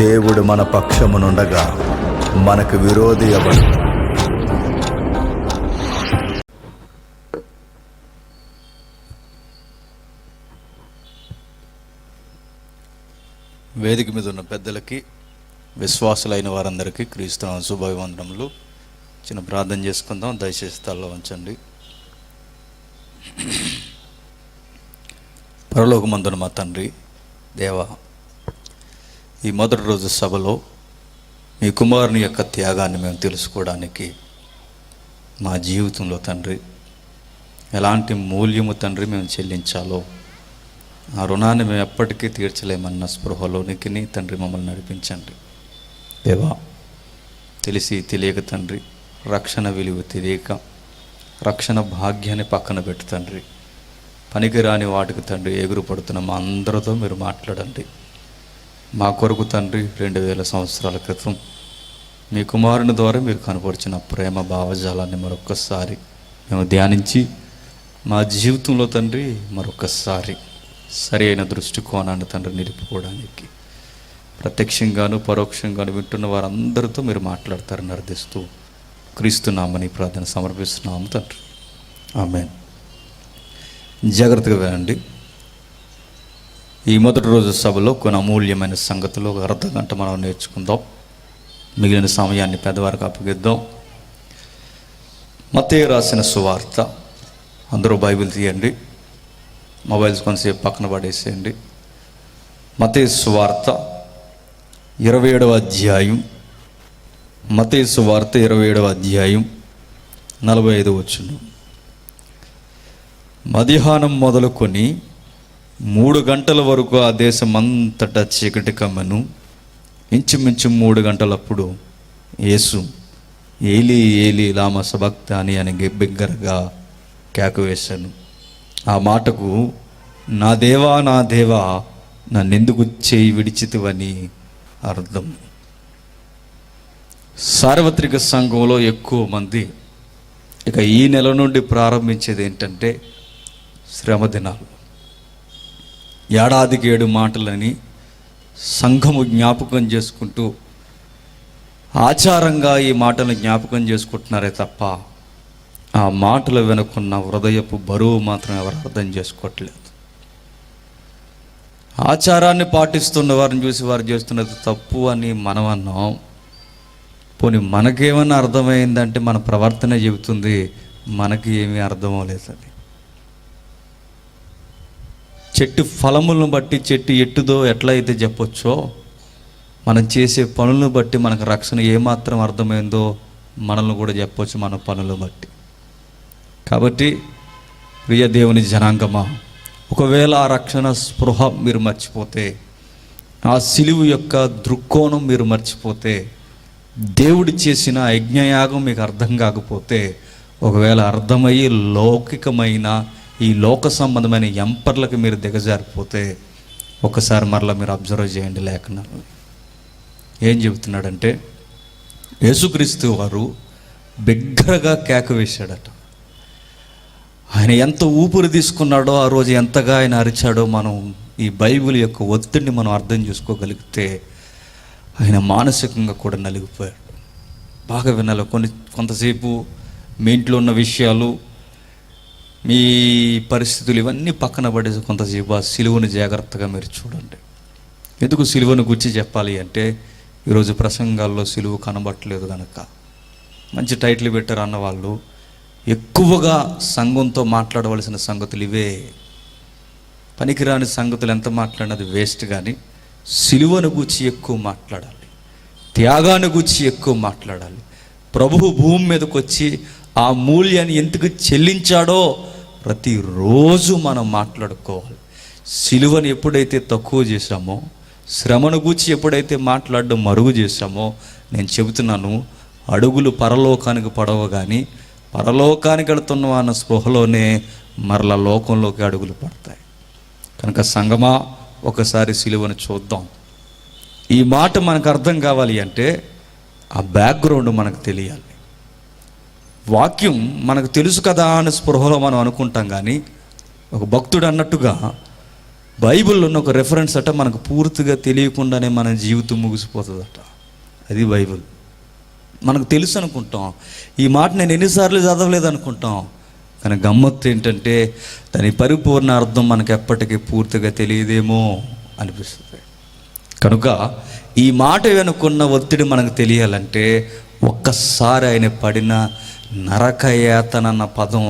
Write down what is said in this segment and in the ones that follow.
దేవుడు మన పక్షమునుండగా మనకు విరోధి ఎవడు? వేదిక మీద ఉన్న పెద్దలకి, విశ్వాసులైన వారందరికీ క్రీస్తు శుభాభివందనములు. చిన్న ప్రార్థన చేసుకుందాం. దయచేసి తలలో ఉంచండి. పరలోకమందున మా తండ్రి దేవా, ఈ మొదటి రోజు సభలో మీ కుమారుని యొక్క త్యాగాన్ని మేము తెలుసుకోవడానికి మా జీవితంలో తండ్రి ఎలాంటి మూల్యము తండ్రి మేము చెల్లించాలో ఆ రుణాన్ని మేము ఎప్పటికీ తీర్చలేమన్న స్పృహలోనికి తండ్రి మమ్మల్ని నడిపించండి దేవా. తెలిసి తెలియక తండ్రి, రక్షణ విలువ తెలియక రక్షణ భాగ్యాన్ని పక్కన పెట్టు తండ్రి. పనికిరాని వాటికి తండ్రి ఎగురు పడుతున్న మా అందరితో మీరు మాట్లాడండి. మా కొరకు తండ్రి 2000 సంవత్సరాల క్రితం మీ కుమారుని ద్వారా మీరు కనపరిచిన ప్రేమ భావజాలాన్ని మరొక్కసారి మేము ధ్యానించి మా జీవితంలో తండ్రి మరొక్కసారి సరి అయిన దృష్టికోణాన్ని తండ్రి నిలుపుకోవడానికి ప్రత్యక్షంగాను పరోక్షంగాను వింటున్న వారందరితో మీరు మాట్లాడతారని అర్థిస్తూ క్రీస్తునామని ప్రార్థన సమర్పిస్తున్నాము తండ్రి. ఆమేన్. జాగ్రత్తగా వినండి. ఈ మొదటి రోజు సభలో కొన్ని అమూల్యమైన సంగతులు ఒక అర్ధగంట మనం నేర్చుకుందాం. మిగిలిన సమయాన్ని పెద్దవారికి అప్పగిద్దాం. మత్తయి రాసిన సువార్త. అందరూ బైబిల్ తీయండి, మొబైల్స్ కొంతసేపు పక్కన పడేసేయండి. మత్తయి సువార్త 27వ అధ్యాయం. మత్తయి సువార్త 27వ అధ్యాయం 45 వచనం. మధ్యాహ్నం మొదలుకొని 3 గంటల వరకు ఆ దేశం అంతటా చీకటి కమ్మను. ఇంచుమించు 3 గంటలప్పుడు యేసు ఏలీ ఏలీ లామా సబక్తాని అని బిగ్గరగా కేక వేశాను. ఆ మాటకు నా దేవా నా దేవా నన్నెందుకు చేయి విడిచితివని అర్థం. సార్వత్రిక సంఘంలో ఎక్కువ మంది ఇక ఈ నెల నుండి ప్రారంభించేది ఏంటంటే శ్రమ దినాలు. ఏడాదికి 7 మాటలని సంఘము జ్ఞాపకం చేసుకుంటూ ఆచారంగా ఈ మాటలను జ్ఞాపకం చేసుకుంటున్నారే తప్ప ఆ మాటలు వెనుకున్న హృదయపు బరువు మాత్రం ఎవరు అర్థం చేసుకోవట్లేదు. ఆచారాన్ని పాటిస్తున్న వారిని చూసి వారు చేస్తున్నది తప్పు అని మనం అన్నాం. పోనీ మనకేమన్నా అర్థమైందంటే మన ప్రవర్తన చెబుతుంది మనకి ఏమీ అర్థమవలేదని. చెట్టు ఫలములను బట్టి చెట్టు ఎట్టుదో ఎట్లా అయితే చెప్పొచ్చో, మనం చేసే పనులను బట్టి మనకు రక్షణ ఏమాత్రం అర్థమైందో మనల్ని కూడా చెప్పొచ్చు మన పనులను బట్టి. కాబట్టి ప్రియ దేవుని జనాంగమా, ఒకవేళ ఆ రక్షణ స్పృహ మీరు మర్చిపోతే, ఆ సిలువు యొక్క దృక్కోణం మీరు మర్చిపోతే, దేవుడు చేసిన యజ్ఞయాగం మీకు అర్థం కాకపోతే, ఒకవేళ అర్థమయ్యి లౌకికమైన ఈ లోక సంబంధమైన ఎంపర్లకు మీరు దిగజారిపోతే ఒకసారి మరలా మీరు అబ్జర్వ్ చేయండి లేఖనాలు. ఏం చెబుతున్నాడంటే, యేసుక్రీస్తు వారు బిగ్గరగా కేక వేశాడట. ఆయన ఎంత ఊపిరి తీసుకున్నాడో, ఆ రోజు ఎంతగా ఆయన అరిచాడో మనం ఈ బైబిల్ యొక్క ఒత్తిడిని మనం అర్థం చేసుకోగలిగితే ఆయన మానసికంగా కూడా నలిగిపోయాడు. బాగా వినాలి. కొంతసేపు మీ ఇంట్లో ఉన్న విషయాలు, మీ పరిస్థితులు ఇవన్నీ పక్కన పడేసి కొంతసేపు ఆ సిలువను జాగ్రత్తగా మీరు చూడండి. ఎందుకు సిలువను గురించి చెప్పాలి అంటే, ఈరోజు ప్రసంగాల్లో సిలువ కనబట్టలేదు కనుక. మంచి టైటిల్ పెట్టారు అన్నవాళ్ళు ఎక్కువగా సంఘంతో మాట్లాడవలసిన సంగతులు ఇవే. పనికిరాని సంగతులు ఎంత మాట్లాడినది వేస్ట్. కానీ సిలువను గూర్చి ఎక్కువ మాట్లాడాలి, త్యాగాన్ని గూర్చి ఎక్కువ మాట్లాడాలి. ప్రభువు భూమి మీదకి వచ్చి ఆ మూల్యాన్ని ఎందుకు చెల్లించాడో ప్రతిరోజు మనం మాట్లాడుకోవాలి. సిలువను ఎప్పుడైతే తక్కువ చేశామో, శ్రమను గూర్చి ఎప్పుడైతే మాట్లాడడం మరుగు చేశామో, నేను చెబుతున్నాను, అడుగులు పరలోకానికి పడవ కానీ పరలోకానికి వెళుతున్న అన్న స్పృహలోనే మరల లోకంలోకి అడుగులు పడతాయి. కనుక సంగమా, ఒకసారి సిలువను చూద్దాం. ఈ మాట మనకు అర్థం కావాలి అంటే ఆ బ్యాక్గ్రౌండ్ మనకు తెలియాలి. వాక్యం మనకు తెలుసు కదా అని స్పృహలో మనం అనుకుంటాం. కానీ ఒక భక్తుడు అన్నట్టుగా బైబిల్లో ఉన్న ఒక రెఫరెన్స్ అట మనకు పూర్తిగా తెలియకుండానే మన జీవితం ముగిసిపోతుందట. అది బైబిల్. మనకు తెలుసు అనుకుంటాం, ఈ మాట నేను ఎన్నిసార్లు చదవలేదు అనుకుంటాం, కానీ గమ్మత్తు ఏంటంటే దాని పరిపూర్ణ అర్థం మనకు ఎప్పటికీ పూర్తిగా తెలియదేమో అనిపిస్తుంది. కనుక ఈ మాట వెనుకున్న ఒత్తిడి మనకు తెలియాలంటే ఒక్కసారి ఆయన పడిన నరకయాతన అన్న పదం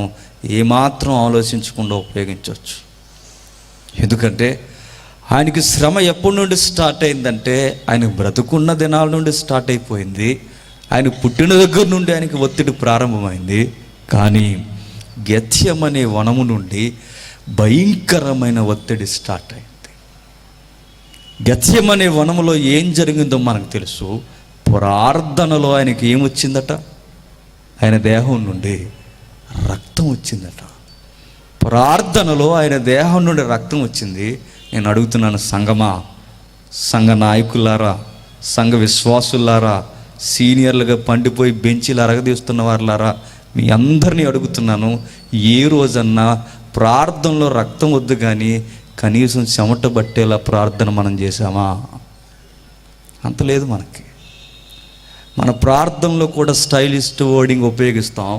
ఏమాత్రం ఆలోచించకుండా ఉపయోగించవచ్చు. ఎందుకంటే ఆయనకి శ్రమ ఎప్పటి నుండి స్టార్ట్ అయిందంటే ఆయన బ్రతుకున్న దినాల నుండి స్టార్ట్ అయిపోయింది. ఆయన పుట్టిన దగ్గర నుండి ఆయనకి ఒత్తిడి ప్రారంభమైంది. కానీ గెత్సెమనే వనము నుండి భయంకరమైన ఒత్తిడి స్టార్ట్ అయింది. గెత్సెమనే వనములో ఏం జరిగిందో మనకు తెలుసు. ప్రార్థనలో ఆయనకి ఏమొచ్చిందట? ఆయన దేహం నుండి రక్తం వచ్చిందట. ప్రార్థనలో ఆయన దేహం నుండి రక్తం వచ్చింది. నేను అడుగుతున్నాను, సంఘమా, సంఘ నాయకులారా, సంఘ విశ్వాసులారా, సీనియర్లుగా పండిపోయి బెంచీలు అరగదీస్తున్న వారులారా, మీ అందరినీ అడుగుతున్నాను, ఏ రోజన్నా ప్రార్థనలో రక్తం వద్దు కానీ కనీసం చెమట పట్టేలా ప్రార్థన మనం చేసామా? అంత లేదు మనకి. మన ప్రార్థనలో కూడా స్టైలిస్ట్ వర్డింగ్ ఉపయోగిస్తాం,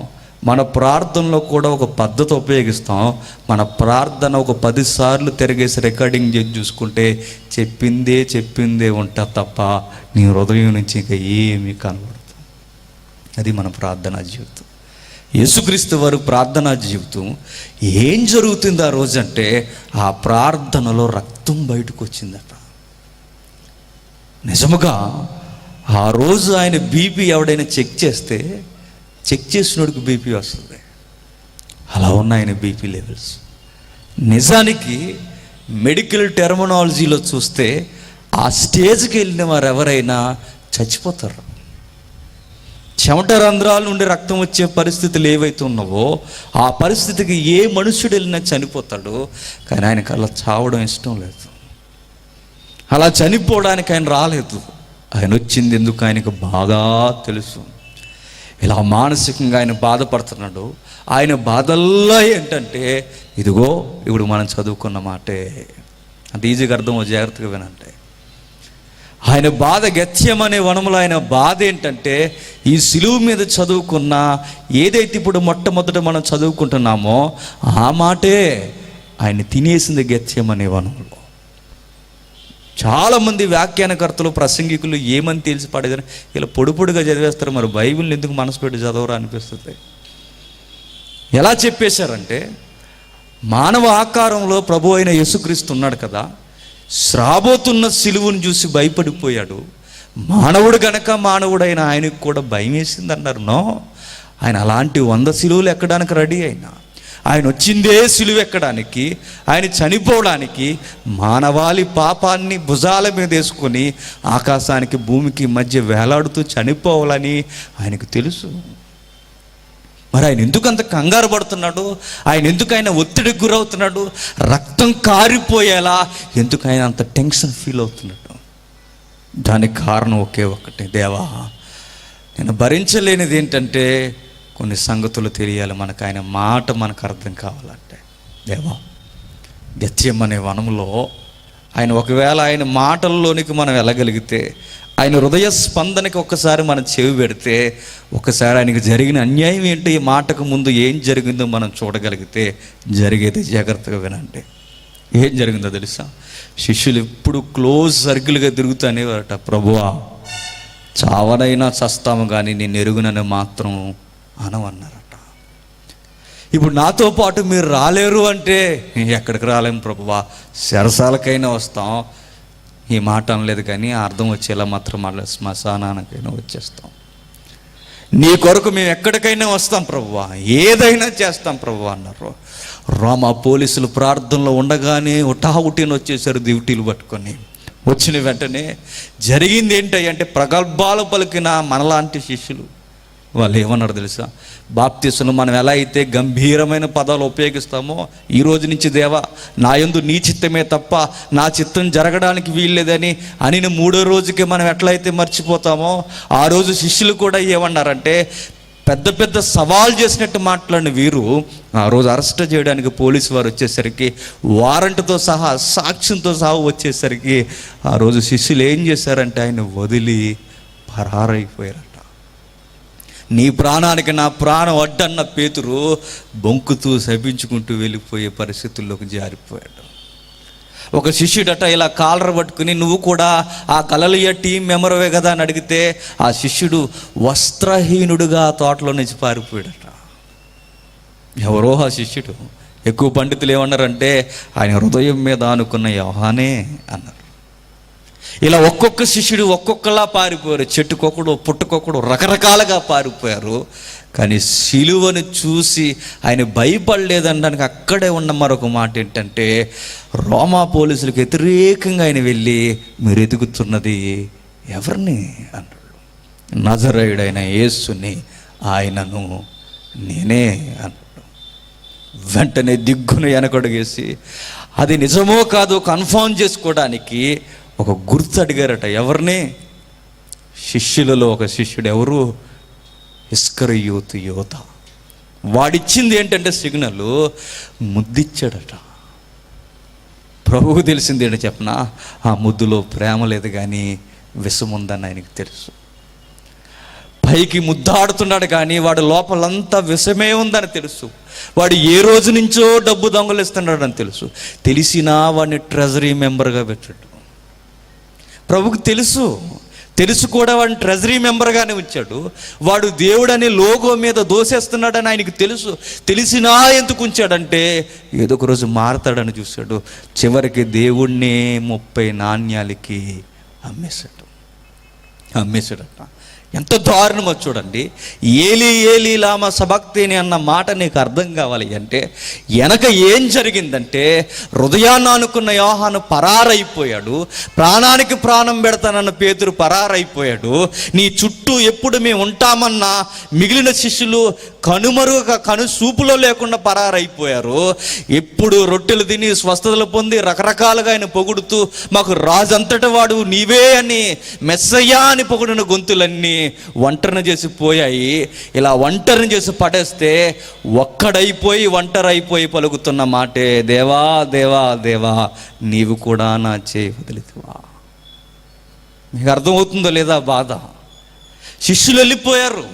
మన ప్రార్థనలో కూడా ఒక పద్ధతి ఉపయోగిస్తాం. మన ప్రార్థన ఒక 10 సార్లు తిరిగేసి రికార్డింగ్ చేసి చూసుకుంటే చెప్పిందే ఉంటా తప్ప నీ హృదయం నుంచి ఇంకా ఏమీ కనబడదు. అది మన ప్రార్థనా జీవితం. యేసుక్రీస్తు వారు ప్రార్థనా జీవితం ఏం జరుగుతుంది ఆ రోజంటే ఆ ప్రార్థనలో రక్తం బయటకు వచ్చిందట. నిజముగా ఆ రోజు ఆయన బీపీ ఎవడైనా చెక్ చేసినోడికి బీపీ వస్తుంది. అలా ఉన్న ఆయన బీపీ లెవెల్స్. నిజానికి మెడికల్ టెర్మినాలజీలో చూస్తే ఆ స్టేజ్కి వెళ్ళిన వారు ఎవరైనా చచ్చిపోతారు. చెమట రంధ్రాల నుండి రక్తం వచ్చే పరిస్థితులు ఏవైతే ఉన్నావో ఆ పరిస్థితికి ఏ మనుషుడు వెళ్ళినా చనిపోతాడు. కానీ ఆయనకు అలా చావడం ఇష్టం లేదు. అలా చనిపోవడానికి ఆయన రాలేదు. ఆయన వచ్చింది ఎందుకు ఆయనకు బాగా తెలుసు. ఇలా మానసికంగా ఆయన బాధపడుతున్నాడు. ఆయన బాధల్లో ఏంటంటే ఇదిగో ఇప్పుడు మనం చదువుకున్న మాటే. అంత ఈజీగా అర్థం, జాగ్రత్తగా వినంటే ఆయన బాధ గెత్సెమనే వనములో ఆయన బాధ ఏంటంటే ఈ సిలువ మీద చదువుకున్న ఏదైతే ఇప్పుడు మొట్టమొదట మనం చదువుకుంటున్నామో ఆ మాటే ఆయన తినేసింది గెత్సెమనే వనములో. చాలామంది వ్యాఖ్యానకర్తలు, ప్రసంగికులు ఏమని తెలిసి పడేదని ఇలా పొడిగా చదివేస్తారు. మరి బైబిల్ని ఎందుకు మనసు పెట్టి చదవరా అనిపిస్తుంది. ఎలా చెప్పేశారంటే మానవ ఆకారంలో ప్రభు అయిన యేసుక్రీస్తు ఉన్నాడు కదా, శ్రాబోతున్న సిలువను చూసి భయపడిపోయాడు. మానవుడు గనక మానవుడైన ఆయనకు కూడా భయం వేసింది అన్నారు. నో, ఆయన అలాంటి 100 సిలువలు ఎక్కడానికి రెడీ అయినా ఆయన వచ్చిందే సిలువ ఎక్కడానికి, ఆయన చనిపోవడానికి, మానవాళి పాపాన్ని భుజాల మీద వేసుకొని ఆకాశానికి భూమికి మధ్య వేలాడుతూ చనిపోవాలని ఆయనకు తెలుసు. మరి ఆయన ఎందుకు అంత కంగారు పడుతున్నాడు? ఆయన ఎందుకు ఆయన ఒత్తిడికి గురవుతున్నాడు? రక్తం కారిపోయేలా ఎందుకు ఆయన అంత టెన్షన్ ఫీల్ అవుతున్నాడు? దానికి కారణం ఒకే ఒకటి, దేవా నేను భరించలేనిది ఏంటంటే కొన్ని సంగతులు తెలియాలి మనకు. ఆయన మాట మనకు అర్థం కావాలంటే దేవా గెత్సెమనే వనంలో ఆయన ఒకవేళ ఆయన మాటల్లోనికి మనం వెళ్ళగలిగితే, ఆయన హృదయ స్పందనకి ఒక్కసారి మనం చెవి పెడితే, ఒకసారి ఆయనకి జరిగిన అన్యాయం ఏంటో, ఈ మాటకు ముందు ఏం జరిగిందో మనం చూడగలిగితే జరిగేది జాగ్రత్తగా వినండి. ఏం జరిగిందో తెలుసా? శిష్యులు ఎప్పుడు క్లోజ్ సర్కిల్గా తిరుగుతానేవారట, ప్రభువా చావనైనా చస్తాము కానీ నేను ఎరుగునని మాత్రం అనవన్నారట. ఇప్పుడు నాతో పాటు మీరు రాలేరు అంటే ఎక్కడికి రాలేము ప్రభువా, చెరసాలకైనా వస్తాం. ఈ మాట అనలేదు కానీ అర్థం వచ్చేలా మాత్రం శ్మశానానికైనా వచ్చేస్తాం. నీ కొరకు మేము ఎక్కడికైనా వస్తాం ప్రభువా, ఏదైనా చేస్తాం ప్రభువా అన్నారు. రోమా పోలీసులు ప్రార్థనలో ఉండగానే ఉటావుటిని వచ్చేసారు డ్యూటీలు పట్టుకొని. వచ్చిన వెంటనే జరిగింది ఏంటి అంటే ప్రగల్భాలు పలికిన మనలాంటి శిష్యులు వాళ్ళు ఏమన్నారు తెలుసా? బాప్తిస్మను మనం ఎలా అయితే గంభీరమైన పదాలు ఉపయోగిస్తామో, ఈ రోజు నుంచి దేవా నా యందు నీ చిత్తమే తప్ప నా చిత్తం జరగడానికి వీల్లేదని అని 3వ రోజుకి మనం ఎట్లయితే మర్చిపోతామో, ఆ రోజు శిష్యులు కూడా ఏమన్నారంటే పెద్ద పెద్ద సవాల్ చేసినట్టు మాట్లాడిన వీరు ఆ రోజు అరెస్ట్ చేయడానికి పోలీసు వారు వచ్చేసరికి వారంట్తో సహా సాక్ష్యంతో సహా వచ్చేసరికి ఆ రోజు శిష్యులు ఏం చేశారంటే ఆయన వదిలి పరారైపోయారట. నీ ప్రాణానికి నా ప్రాణం అడ్డన్న పేతురు బొంకుతూ శపించుకుంటూ వెళ్ళిపోయే పరిస్థితుల్లోకి జారిపోయాడు. ఒక శిష్యుడట ఇలా కాలర్ పట్టుకుని నువ్వు కూడా ఆ గలిలయ టీం మెంబర్వే కదా అని అడిగితే ఆ శిష్యుడు వస్త్రహీనుడుగా తోటలో నుంచి పారిపోయాడట. ఎవరో ఆ శిష్యుడు. ఎక్కువ పండితులు ఏమన్నారంటే ఆయన హృదయం మీద ఆనుకున్న యోహానే అన్నారు. ఇలా ఒక్కొక్క శిష్యుడు ఒక్కొక్కలా పారిపోయారు. చెట్టుకొకడు పుట్టుకొకడు రకరకాలుగా పారిపోయారు. కానీ సిలువను చూసి ఆయన భయపడలేదనడానికి అక్కడే ఉన్న మరొక మాట ఏంటంటే రోమా పోలీసులకు వ్యతిరేకంగా ఆయన వెళ్ళి మీరు ఎదుగుతున్నది ఎవరిని అన్నాడు. నజరేయుడైన యేసుని, ఆయనను నేనే అన్నాడు. వెంటనే దిగ్గున వెనకడుగేసి అది నిజమో కాదో కన్ఫర్మ్ చేసుకోవడానికి ఒక గుర్తు అడిగారట. ఎవరిని? శిష్యులలో ఒక శిష్యుడు. ఎవరు? ఇస్కరియోతు యోధ. వాడిచ్చింది ఏంటంటే సిగ్నల్ ముద్దిచ్చాడట. ప్రభువుకు తెలిసింది ఏంటో చెప్పనా, ఆ ముద్దులో ప్రేమ లేదు కానీ విషం ఉందని ఆయనకు తెలుసు. పైకి ముద్దాడుతున్నాడు కానీ వాడు లోపలంతా విషమే ఉందని తెలుసు. వాడు ఏ రోజు నుంచో డబ్బు దొంగలిస్తున్నాడని తెలుసు. తెలిసినా వాడిని ట్రెజరీ మెంబర్గా పెట్టాడు. ప్రభుకు తెలుసు కూడా వాడిని ట్రెజరీ మెంబర్గానే ఉంచాడు. వాడు దేవుడు అనే లోగో మీద దోసేస్తున్నాడని ఆయనకు తెలిసినా ఎందుకు ఉంచాడంటే ఏదో ఒక రోజు మారతాడని చూశాడు. చివరికి దేవుణ్ణే 30 నాణ్యాలకి అమ్మేశాడట. ఎంత దారుణమో చూడండి. ఏలీ ఏలీ లామా సబక్తేని అన్న మాట నీకు అర్థం కావాలి అంటే వెనక ఏం జరిగిందంటే హృదయాన్ని అనుకున్న యోహాను పరారైపోయాడు. ప్రాణానికి ప్రాణం పెడతానన్న పేతురు పరారైపోయాడు. నీ చుట్టూ ఎప్పుడు మేము ఉంటామన్నా మిగిలిన శిష్యులు కను చూపులో లేకుండా పరారైపోయారు. ఎప్పుడు రొట్టెలు తిని స్వస్థతలు పొంది రకరకాలుగా ఆయన పొగుడుతూ మాకు రాజంతటి వాడు నీవే అని మెస్సయ్యా అని పొగిడిన గొంతులన్నీ ఒంటరిని చేసి పోయాయి. ఇలా ఒంటరిని చేసి పడేస్తే ఒంటరైపోయి పలుకుతున్న మాటే దేవా దేవా దేవా నీవు కూడా నా చేయి వదిలితివా. మీకు అర్థమవుతుందో లేదా బాధ? శిష్యులు వెళ్ళిపోయారు,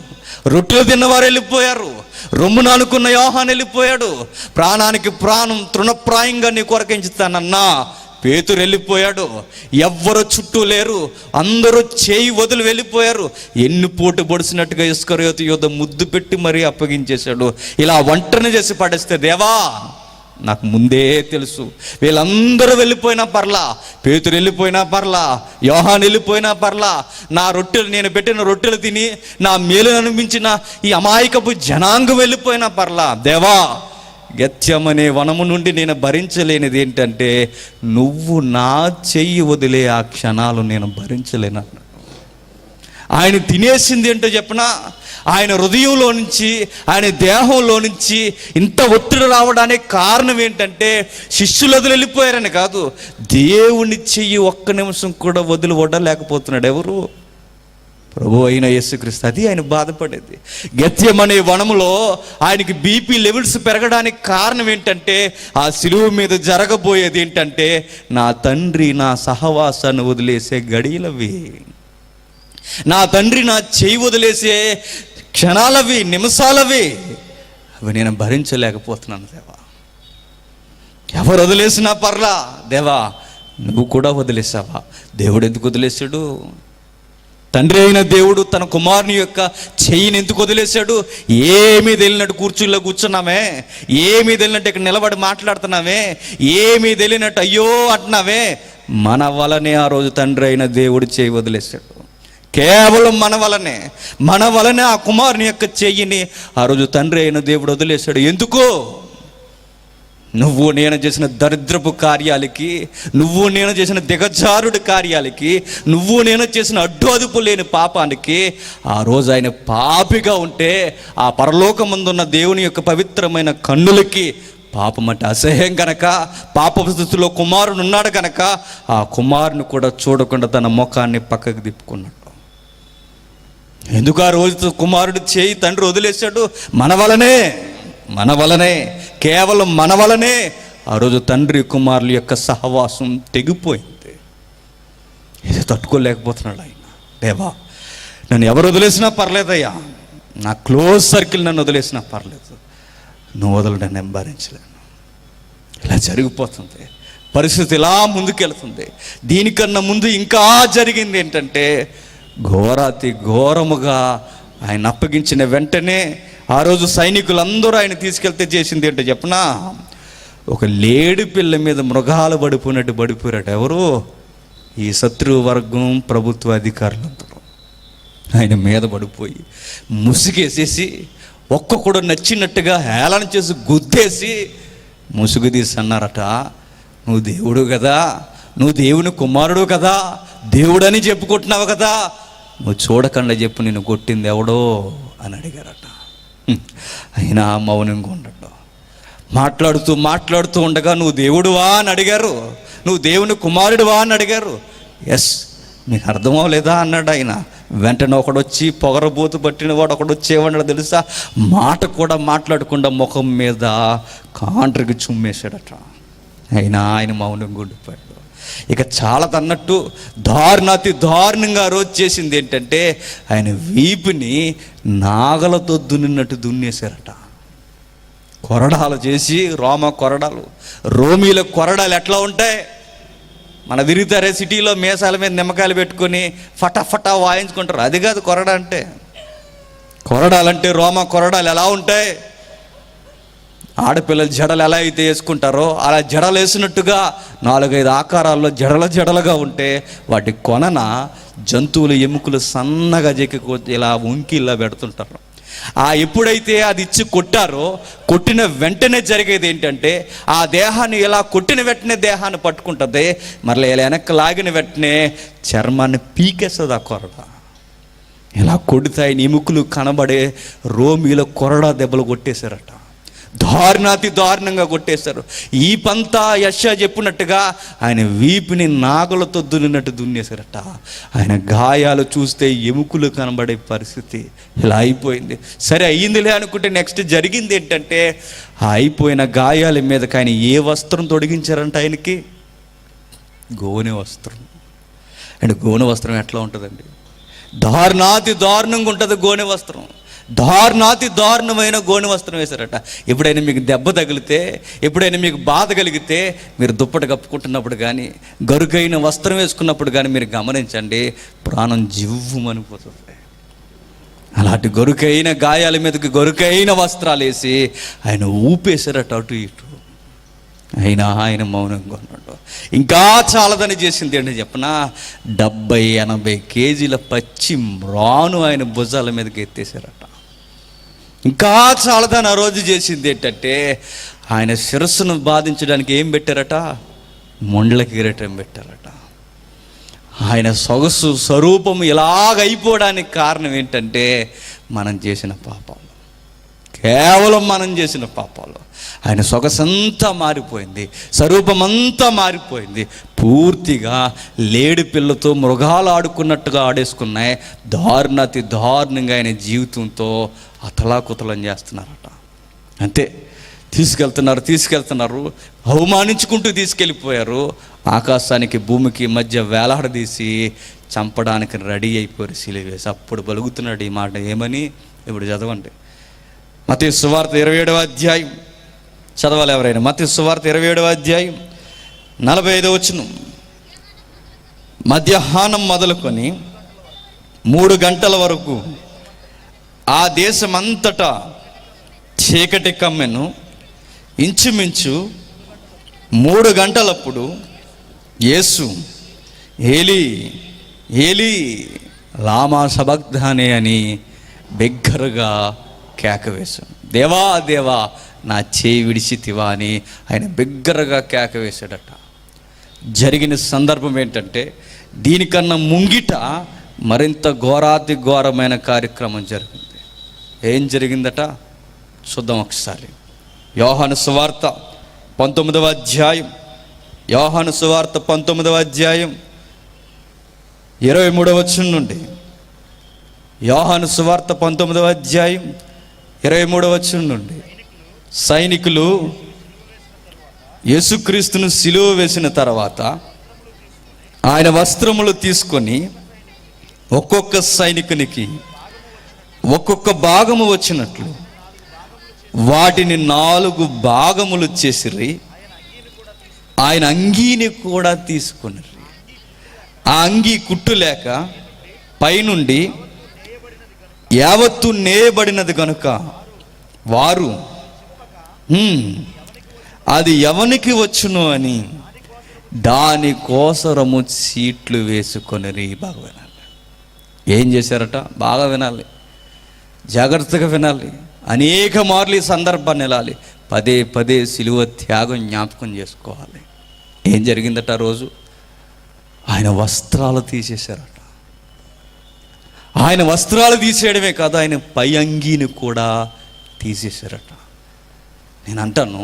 రొట్టెలు తిన్నవారు వెళ్ళిపోయారు, రొమ్మున అనుకున్న యోహాను వెళ్ళిపోయాడు. ప్రాణానికి ప్రాణం తృణప్రాయంగా నీ కొరకించుతానన్నా పేతురు వెళ్ళిపోయాడు. ఎవ్వరు చుట్టూ లేరు, అందరూ చేయి వదిలి వెళ్ళిపోయారు. ఎన్ని పోటు పొడిచినట్టుగా ఇస్కరియోతు యోధ ముద్దు పెట్టి మరీ అప్పగించేశాడు. ఇలా ఒంటరిని చేసి పడేస్తే దేవా నాకు ముందే తెలుసు, వీళ్ళందరూ వెళ్ళిపోయినా పర్లా, పేతురు వెళ్ళిపోయినా పర్లా, యోహాను వెళ్ళిపోయినా పర్లా, నేను పెట్టిన రొట్టెలు తిని నా మేలు అనిపించిన ఈ అమాయకపు జనాంగం వెళ్ళిపోయినా పర్లా, దేవా గెత్యమనే వనము నుండి నేను భరించలేనిది ఏంటంటే నువ్వు నా చెయ్యి వదిలే ఆ క్షణాలు నేను భరించలేను. ఆయన తినేసింది ఏంటో చెప్పనా, ఆయన హృదయంలో నుంచి ఆయన దేహంలో నుంచి ఇంత ఒత్తిడి రావడానికి కారణం ఏంటంటే శిష్యులు వదిలి వెళ్ళిపోయారని కాదు, దేవుని చెయ్యి ఒక్క నిమిషం కూడా వదిలి వడలేకపోతున్నాడు. ఎవరు? ప్రభు అయిన యేసుక్రీస్తు. అది ఆయన బాధపడేది. గెత్యమనే వనములో ఆయనకి బీపీ లెవెల్స్ పెరగడానికి కారణం ఏంటంటే ఆ శిలువ మీద జరగబోయేది ఏంటంటే నా తండ్రి నా సహవాసాన్ని వదిలేసే గడియలవి, నా తండ్రి నా చేయి వదిలేసే క్షణాలవి, నిమిషాలవి, అవి నేను భరించలేకపోతున్నాను దేవా. ఎవరు వదిలేసినా పర్లా, దేవా నువ్వు కూడా వదిలేసావా? దేవుడు ఎందుకు వదిలేశాడు? తండ్రి అయిన దేవుడు తన కుమారుని యొక్క చెయ్యిని ఎందుకు వదిలేశాడు? ఏమీ తెలియనట్టు కూర్చుల్లో కూర్చున్నామే, ఏమీ తెలియనట్టు ఇక్కడ నిలబడి మాట్లాడుతున్నామే, ఏమీ తెలియనట్టు అయ్యో అంటున్నావే, మన వలనే ఆ రోజు తండ్రి అయిన దేవుడు చేయి వదిలేశాడు. కేవలం మన వలనే ఆ కుమారుని యొక్క చెయ్యిని ఆ రోజు తండ్రి అయిన దేవుడు వదిలేశాడు. ఎందుకు? నువ్వు నేను చేసిన దరిద్రపు కార్యాలకి, నువ్వు నేను చేసిన దిగజారుడి కార్యాలకి, నువ్వు నేను చేసిన అడ్డు అదుపు లేని పాపానికి ఆ రోజు ఆయన పాపిగా ఉంటే ఆ పరలోకమందున్న దేవుని యొక్క పవిత్రమైన కన్నులకి పాపం అంటే అసహ్యం కనుక, పాప స్థితిలో కుమారుడు ఉన్నాడు కనుక ఆ కుమారుని కూడా చూడకుండా తన ముఖాన్ని పక్కకు తిప్పుకున్నాడు. ఎందుకు ఆ రోజు కుమారుడు చేయి తండ్రి వదిలేశాడు? మన వలనే కేవలం మన వలనే ఆ రోజు తండ్రి కుమారుల యొక్క సహవాసం తెగిపోయింది. ఇది తట్టుకోలేకపోతున్నాడు ఆయన. దేవా, నన్ను ఎవరు వదిలేసినా పర్లేదయ్యా, నా క్లోజ్ సర్కిల్ నన్ను వదిలేసినా పర్లేదు, నువ్వు వదలడం నేను భరించలేను. ఇలా జరిగిపోతుంది, పరిస్థితి ఇలా ముందుకెళ్తుంది. దీనికన్నా ముందు ఇంకా జరిగింది ఏంటంటే, ఘోరాతి ఘోరముగా ఆయన అప్పగించిన వెంటనే ఆ రోజు సైనికులందరూ ఆయన తీసుకెళ్తే చేసింది ఏంటో చెప్పనా? ఒక లేడి పిల్ల మీద మృగాలు పడిపోయినట్టు పడిపోయారట. ఎవరు? ఈ శత్రువు వర్గం ప్రభుత్వ అధికారులందరూ ఆయన మీద పడిపోయి ముసుగేసేసి ఒక్కొక్కడు నచ్చినట్టుగా హేళన చేసి గుద్దేసి ముసుగు తీసి అన్నారట, నువ్వు దేవుడు కదా, నువ్వు దేవుని కుమారుడు కదా, దేవుడని చెప్పుకుంటున్నావు కదా, నువ్వు చూడకుండా చెప్పు నిన్ను కొట్టింది ఎవడో అని అడిగారట. అయినా మౌనంగా ఉండడు. మాట్లాడుతూ ఉండగా నువ్వు దేవుడువా అని అడిగారు, నువ్వు దేవుని కుమారుడువా అని అడిగారు. ఎస్, మీకు అర్థమవలేదా అన్నాడు ఆయన. వెంటనే ఒకడొచ్చి పొగరబోతు పట్టిన వాడు ఒకడొచ్చేవాడు తెలుసా, మాట కూడా మాట్లాడకుండా ముఖం మీద కాంట్రికి చుమ్మేశాడట. అయినా ఆయన మౌనంగా ఉండిపోయాడు. ఇక చాలదన్నట్టు దారుణాతి దారుణంగా రోజు చేసింది ఏంటంటే, ఆయన వీపుని నాగలతో దున్నినట్టు దున్నేశారట. కొరడాలు చేసి, రోమీల కొరడాలు ఎట్లా ఉంటాయి? మన తిరుగుతారే సిటీలో మీసాల మీద నిమ్మకాయలు పెట్టుకొని ఫటాఫటా వాయించుకుంటారు, అది కాదు కొరడా అంటే. కొరడాలంటే రోమ కొరడాలు ఎలా ఉంటాయి? ఆడపిల్లలు జడలు ఎలా అయితే వేసుకుంటారో అలా జడలు వేసినట్టుగా 4-5 ఆకారాల్లో జడలుగా ఉంటే వాటి కొనన జంతువుల ఎముకలు సన్నగా ఇలా ఉంకి ఇలా పెడుతుంటారు. ఎప్పుడైతే అది ఇచ్చి కొట్టారో, కొట్టిన వెంటనే జరిగేది ఏంటంటే, ఆ దేహాన్ని ఇలా కొట్టిన వెంటనే దేహాన్ని పట్టుకుంటుంది, మరలా ఇలా వెనక్కి లాగిన వెంటనే చర్మాన్ని పీకేస్తుంది ఆ కొరడ. ఇలా కొడితే ఎముకలు కనబడే రోమీల కొరడా దెబ్బలు కొట్టేశారట. దారుణాతి దారుణంగా కొట్టేశారు. ఈ పంతా యెషయా చెప్పినట్టుగా ఆయన వీపుని నాగలతో దున్నినట్టు దున్నేశారట. ఆయన గాయాలు చూస్తే ఎముకలు కనబడే పరిస్థితి ఇలా అయిపోయింది. సరే అయ్యిందిలే అనుకుంటే నెక్స్ట్ జరిగింది ఏంటంటే, ఆ అయిపోయిన గాయాల మీదకి ఆయన ఏ వస్త్రం తొడిగించారంట ఆయనకి? గోనె వస్త్రం. అండ్ గోనె వస్త్రం ఎట్లా ఉంటుందండి? దారుణాతి దారుణంగా ఉంటుంది గోనె వస్త్రం. దారుణాతి దారుణమైన గోనె వస్త్రం వేశారట. ఎప్పుడైనా మీకు దెబ్బ తగిలితే, ఎప్పుడైనా మీకు బాధ కలిగితే, మీరు దుప్పటి కప్పుకుంటున్నప్పుడు కానీ, గరుకైన వస్త్రం వేసుకున్నప్పుడు కానీ మీరు గమనించండి, ప్రాణం జివ్వుమనిపోతుంది. అలాంటి గరుకైన గాయాల మీదకి గరుకైన వస్త్రాలు వేసి ఆయన ఊపేశారట అటు ఇటు. అయినా ఆయన మౌనంగా ఉన్నాడు. ఇంకా చాలదని చేసింది ఏంటి చెప్పనా? 70-80 కేజీల పచ్చి మ్రాను ఆయన భుజాల మీదకి ఎత్తేసారట. ఇంకా చాలదని ఆ రోజు చేసింది ఏంటంటే, ఆయన శిరస్సును బాధించడానికి ఏం పెట్టారట? మొండ్ల కిరీటం పెట్టారట. ఆయన సొగసు స్వరూపం ఇలాగైపోవడానికి కారణం ఏంటంటే, మనం చేసిన పాపాలు, కేవలం మనం చేసిన పాపాలు. ఆయన సొగసంతా మారిపోయింది, స్వరూపమంతా మారిపోయింది. పూర్తిగా లేడి పిల్లతో మృగాలు ఆడుకున్నట్టుగా ఆడేసుకున్నాయి. దారుణాతి దారుణంగా ఆయన జీవితంతో అతలాకుతలం చేస్తున్నారట. అంతే, తీసుకెళ్తున్నారు, అవమానించుకుంటూ తీసుకెళ్ళిపోయారు. ఆకాశానికి భూమికి మధ్య వేలాడదీసి చంపడానికి రెడీ అయిపోయారు సిలువ వేసి. అప్పుడు బలుగుతున్నాడు ఈ మాట ఏమని? ఇప్పుడు చదవండి. మత్తయి సువార్త 27వ అధ్యాయం చదవాలి ఎవరైనా. మత్తయి సువార్త 27వ అధ్యాయం 45వ వచనం. మధ్యాహ్నం మొదలుకొని 3 గంటల వరకు ఆ దేశమంతటా చీకటి కమ్మెను. ఇంచుమించు 3 గంటలప్పుడు యేసు ఏలీ ఏలీ లామా సబక్తానే అని బిగ్గరగా కేక వేశాడు. దేవా దేవా నా చేయి విడిచితివా అని ఆయన బిగ్గరగా కేక వేశాడట. జరిగిన సందర్భం ఏంటంటే, దీనికన్నా ముంగిట మరింత ఘోరాతి ఘోరమైన కార్యక్రమం జరిగింది. ఏం జరిగిందట చూద్దాం ఒకసారి. యోహాను సువార్త 19వ అధ్యాయం, యోహాను సువార్త 19వ అధ్యాయం 23వ వచనం నుండి యోహాను సువార్త 19వ అధ్యాయం 23వ వచనం నుండి, సైనికులు యేసుక్రీస్తును సిలువ వేసిన తర్వాత ఆయన వస్త్రములు తీసుకొని ఒక్కొక్క సైనికునికి ఒక్కొక్క భాగము వచ్చినట్లు వాటిని 4 భాగములు చేసిరి. ఆయన అంగీని కూడా తీసుకొని, ఆ అంగీ కుట్టు లేక పైనుండి యావత్తు నేయబడినది కనుక వారు అది ఎవనికి వచ్చును అని దాని కోసరము చీట్లు వేసుకొనిరి. బాగా వినాలి. ఏం చేశారట? బాగా వినాలి, జాగ్రత్తగా వినాలి. అనేక మార్లు ఈ సందర్భాన్ని వెళ్ళాలి. పదే పదే సిలువ త్యాగం జ్ఞాపకం చేసుకోవాలి. ఏం జరిగిందట ఆ రోజు? ఆయన వస్త్రాలు తీసేశారట. ఆయన వస్త్రాలు తీసేయడమే కాదు, ఆయన పై అంగీని కూడా తీసేశారట. నేను అంటాను,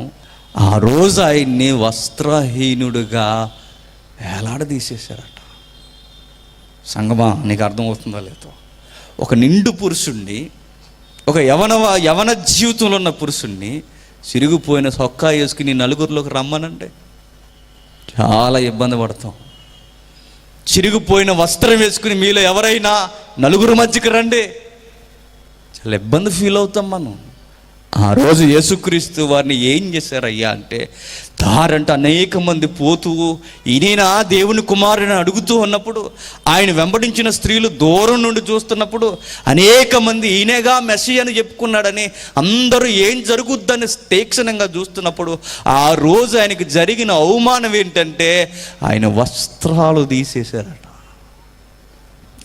ఆ రోజు ఆయన్ని వస్త్రహీనుడుగా వేలాడదీసేశారట. సంగమా, నీకు అర్థమవుతుందో లేదో? ఒక నిండు పురుషుణ్ణి, ఒక యవన జీవితంలో ఉన్న పురుషుణ్ణి చిరిగిపోయిన సొక్కా వేసుకుని నలుగురిలోకి రమ్మనండి, చాలా ఇబ్బంది పడతాం. చిరిగిపోయిన వస్త్రం వేసుకుని మీలో ఎవరైనా నలుగురు మధ్యకి రండి, చాలా ఇబ్బంది ఫీల్ అవుతాం మనం. ఆ రోజు యేసుక్రీస్తు వారిని ఏం చేశారయ్యా అంటే, దారంటే అనేక మంది పోతూ ఈయన దేవుని కుమారుని అడుగుతూ ఉన్నప్పుడు, ఆయన వెంబడించిన స్త్రీలు దూరం నుండి చూస్తున్నప్పుడు, అనేక మంది ఈయనగా మెస్సీ అని చెప్పుకున్నాడని అందరూ ఏం జరుగుద్దని తీక్షణంగా చూస్తున్నప్పుడు, ఆ రోజు ఆయనకి జరిగిన అవమానం ఏంటంటే ఆయన వస్త్రాలు తీసేశారట.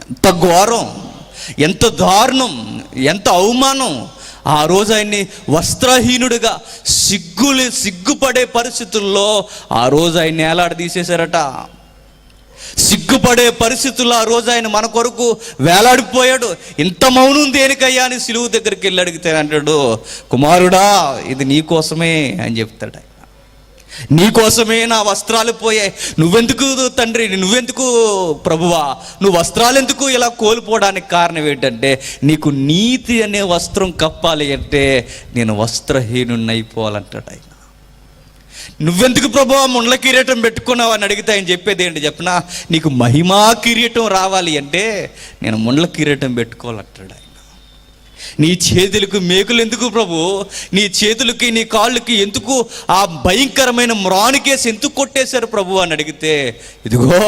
ఎంత ఘోరం, ఎంత దారుణం, ఎంత అవమానం! ఆ రోజు ఆయన్ని వస్త్రహీనుడిగా సిగ్గుపడే పరిస్థితుల్లో ఆ రోజు ఆయన్ని వేలాడదీసేశారట. సిగ్గుపడే పరిస్థితుల్లో ఆ రోజు ఆయన మన కొరకు వేలాడిపోయాడు. ఇంత మౌనం దేనికయ్యా అని సిలువు దగ్గరికి వెళ్ళి అడిగితే అంటాడు, కుమారుడా ఇది నీ కోసమే అని చెప్తాడు. నీకోసమే నా వస్త్రాలు పోయాయి. నువ్వెందుకు తండ్రి, నువ్వెందుకు ప్రభువా, నువ్వు వస్త్రాలు ఎందుకు ఇలా కోల్పోవడానికి కారణం ఏంటంటే, నీకు నీతి అనే వస్త్రం కప్పాలి అంటే నేను వస్త్రహీనుణ్ణి అయిపోవాలంటాడు ఆయన. నువ్వెందుకు ప్రభువా ముండ్ల కిరీటం పెట్టుకున్నావు అని అడిగితే ఆయన చెప్పేది ఏంటి చెప్పనా, నీకు మహిమా కిరీటం రావాలి అంటే నేను ముండ్ల కిరీటం పెట్టుకోవాలంటాడు ఆయన. నీ చేతులకు మేకులు ఎందుకు ప్రభు, నీ చేతులకి నీ కాళ్ళకి ఎందుకు ఆ భయంకరమైన మ్రానికేసి ఎందుకు కొట్టేశారు ప్రభు అని అడిగితే, ఇదిగో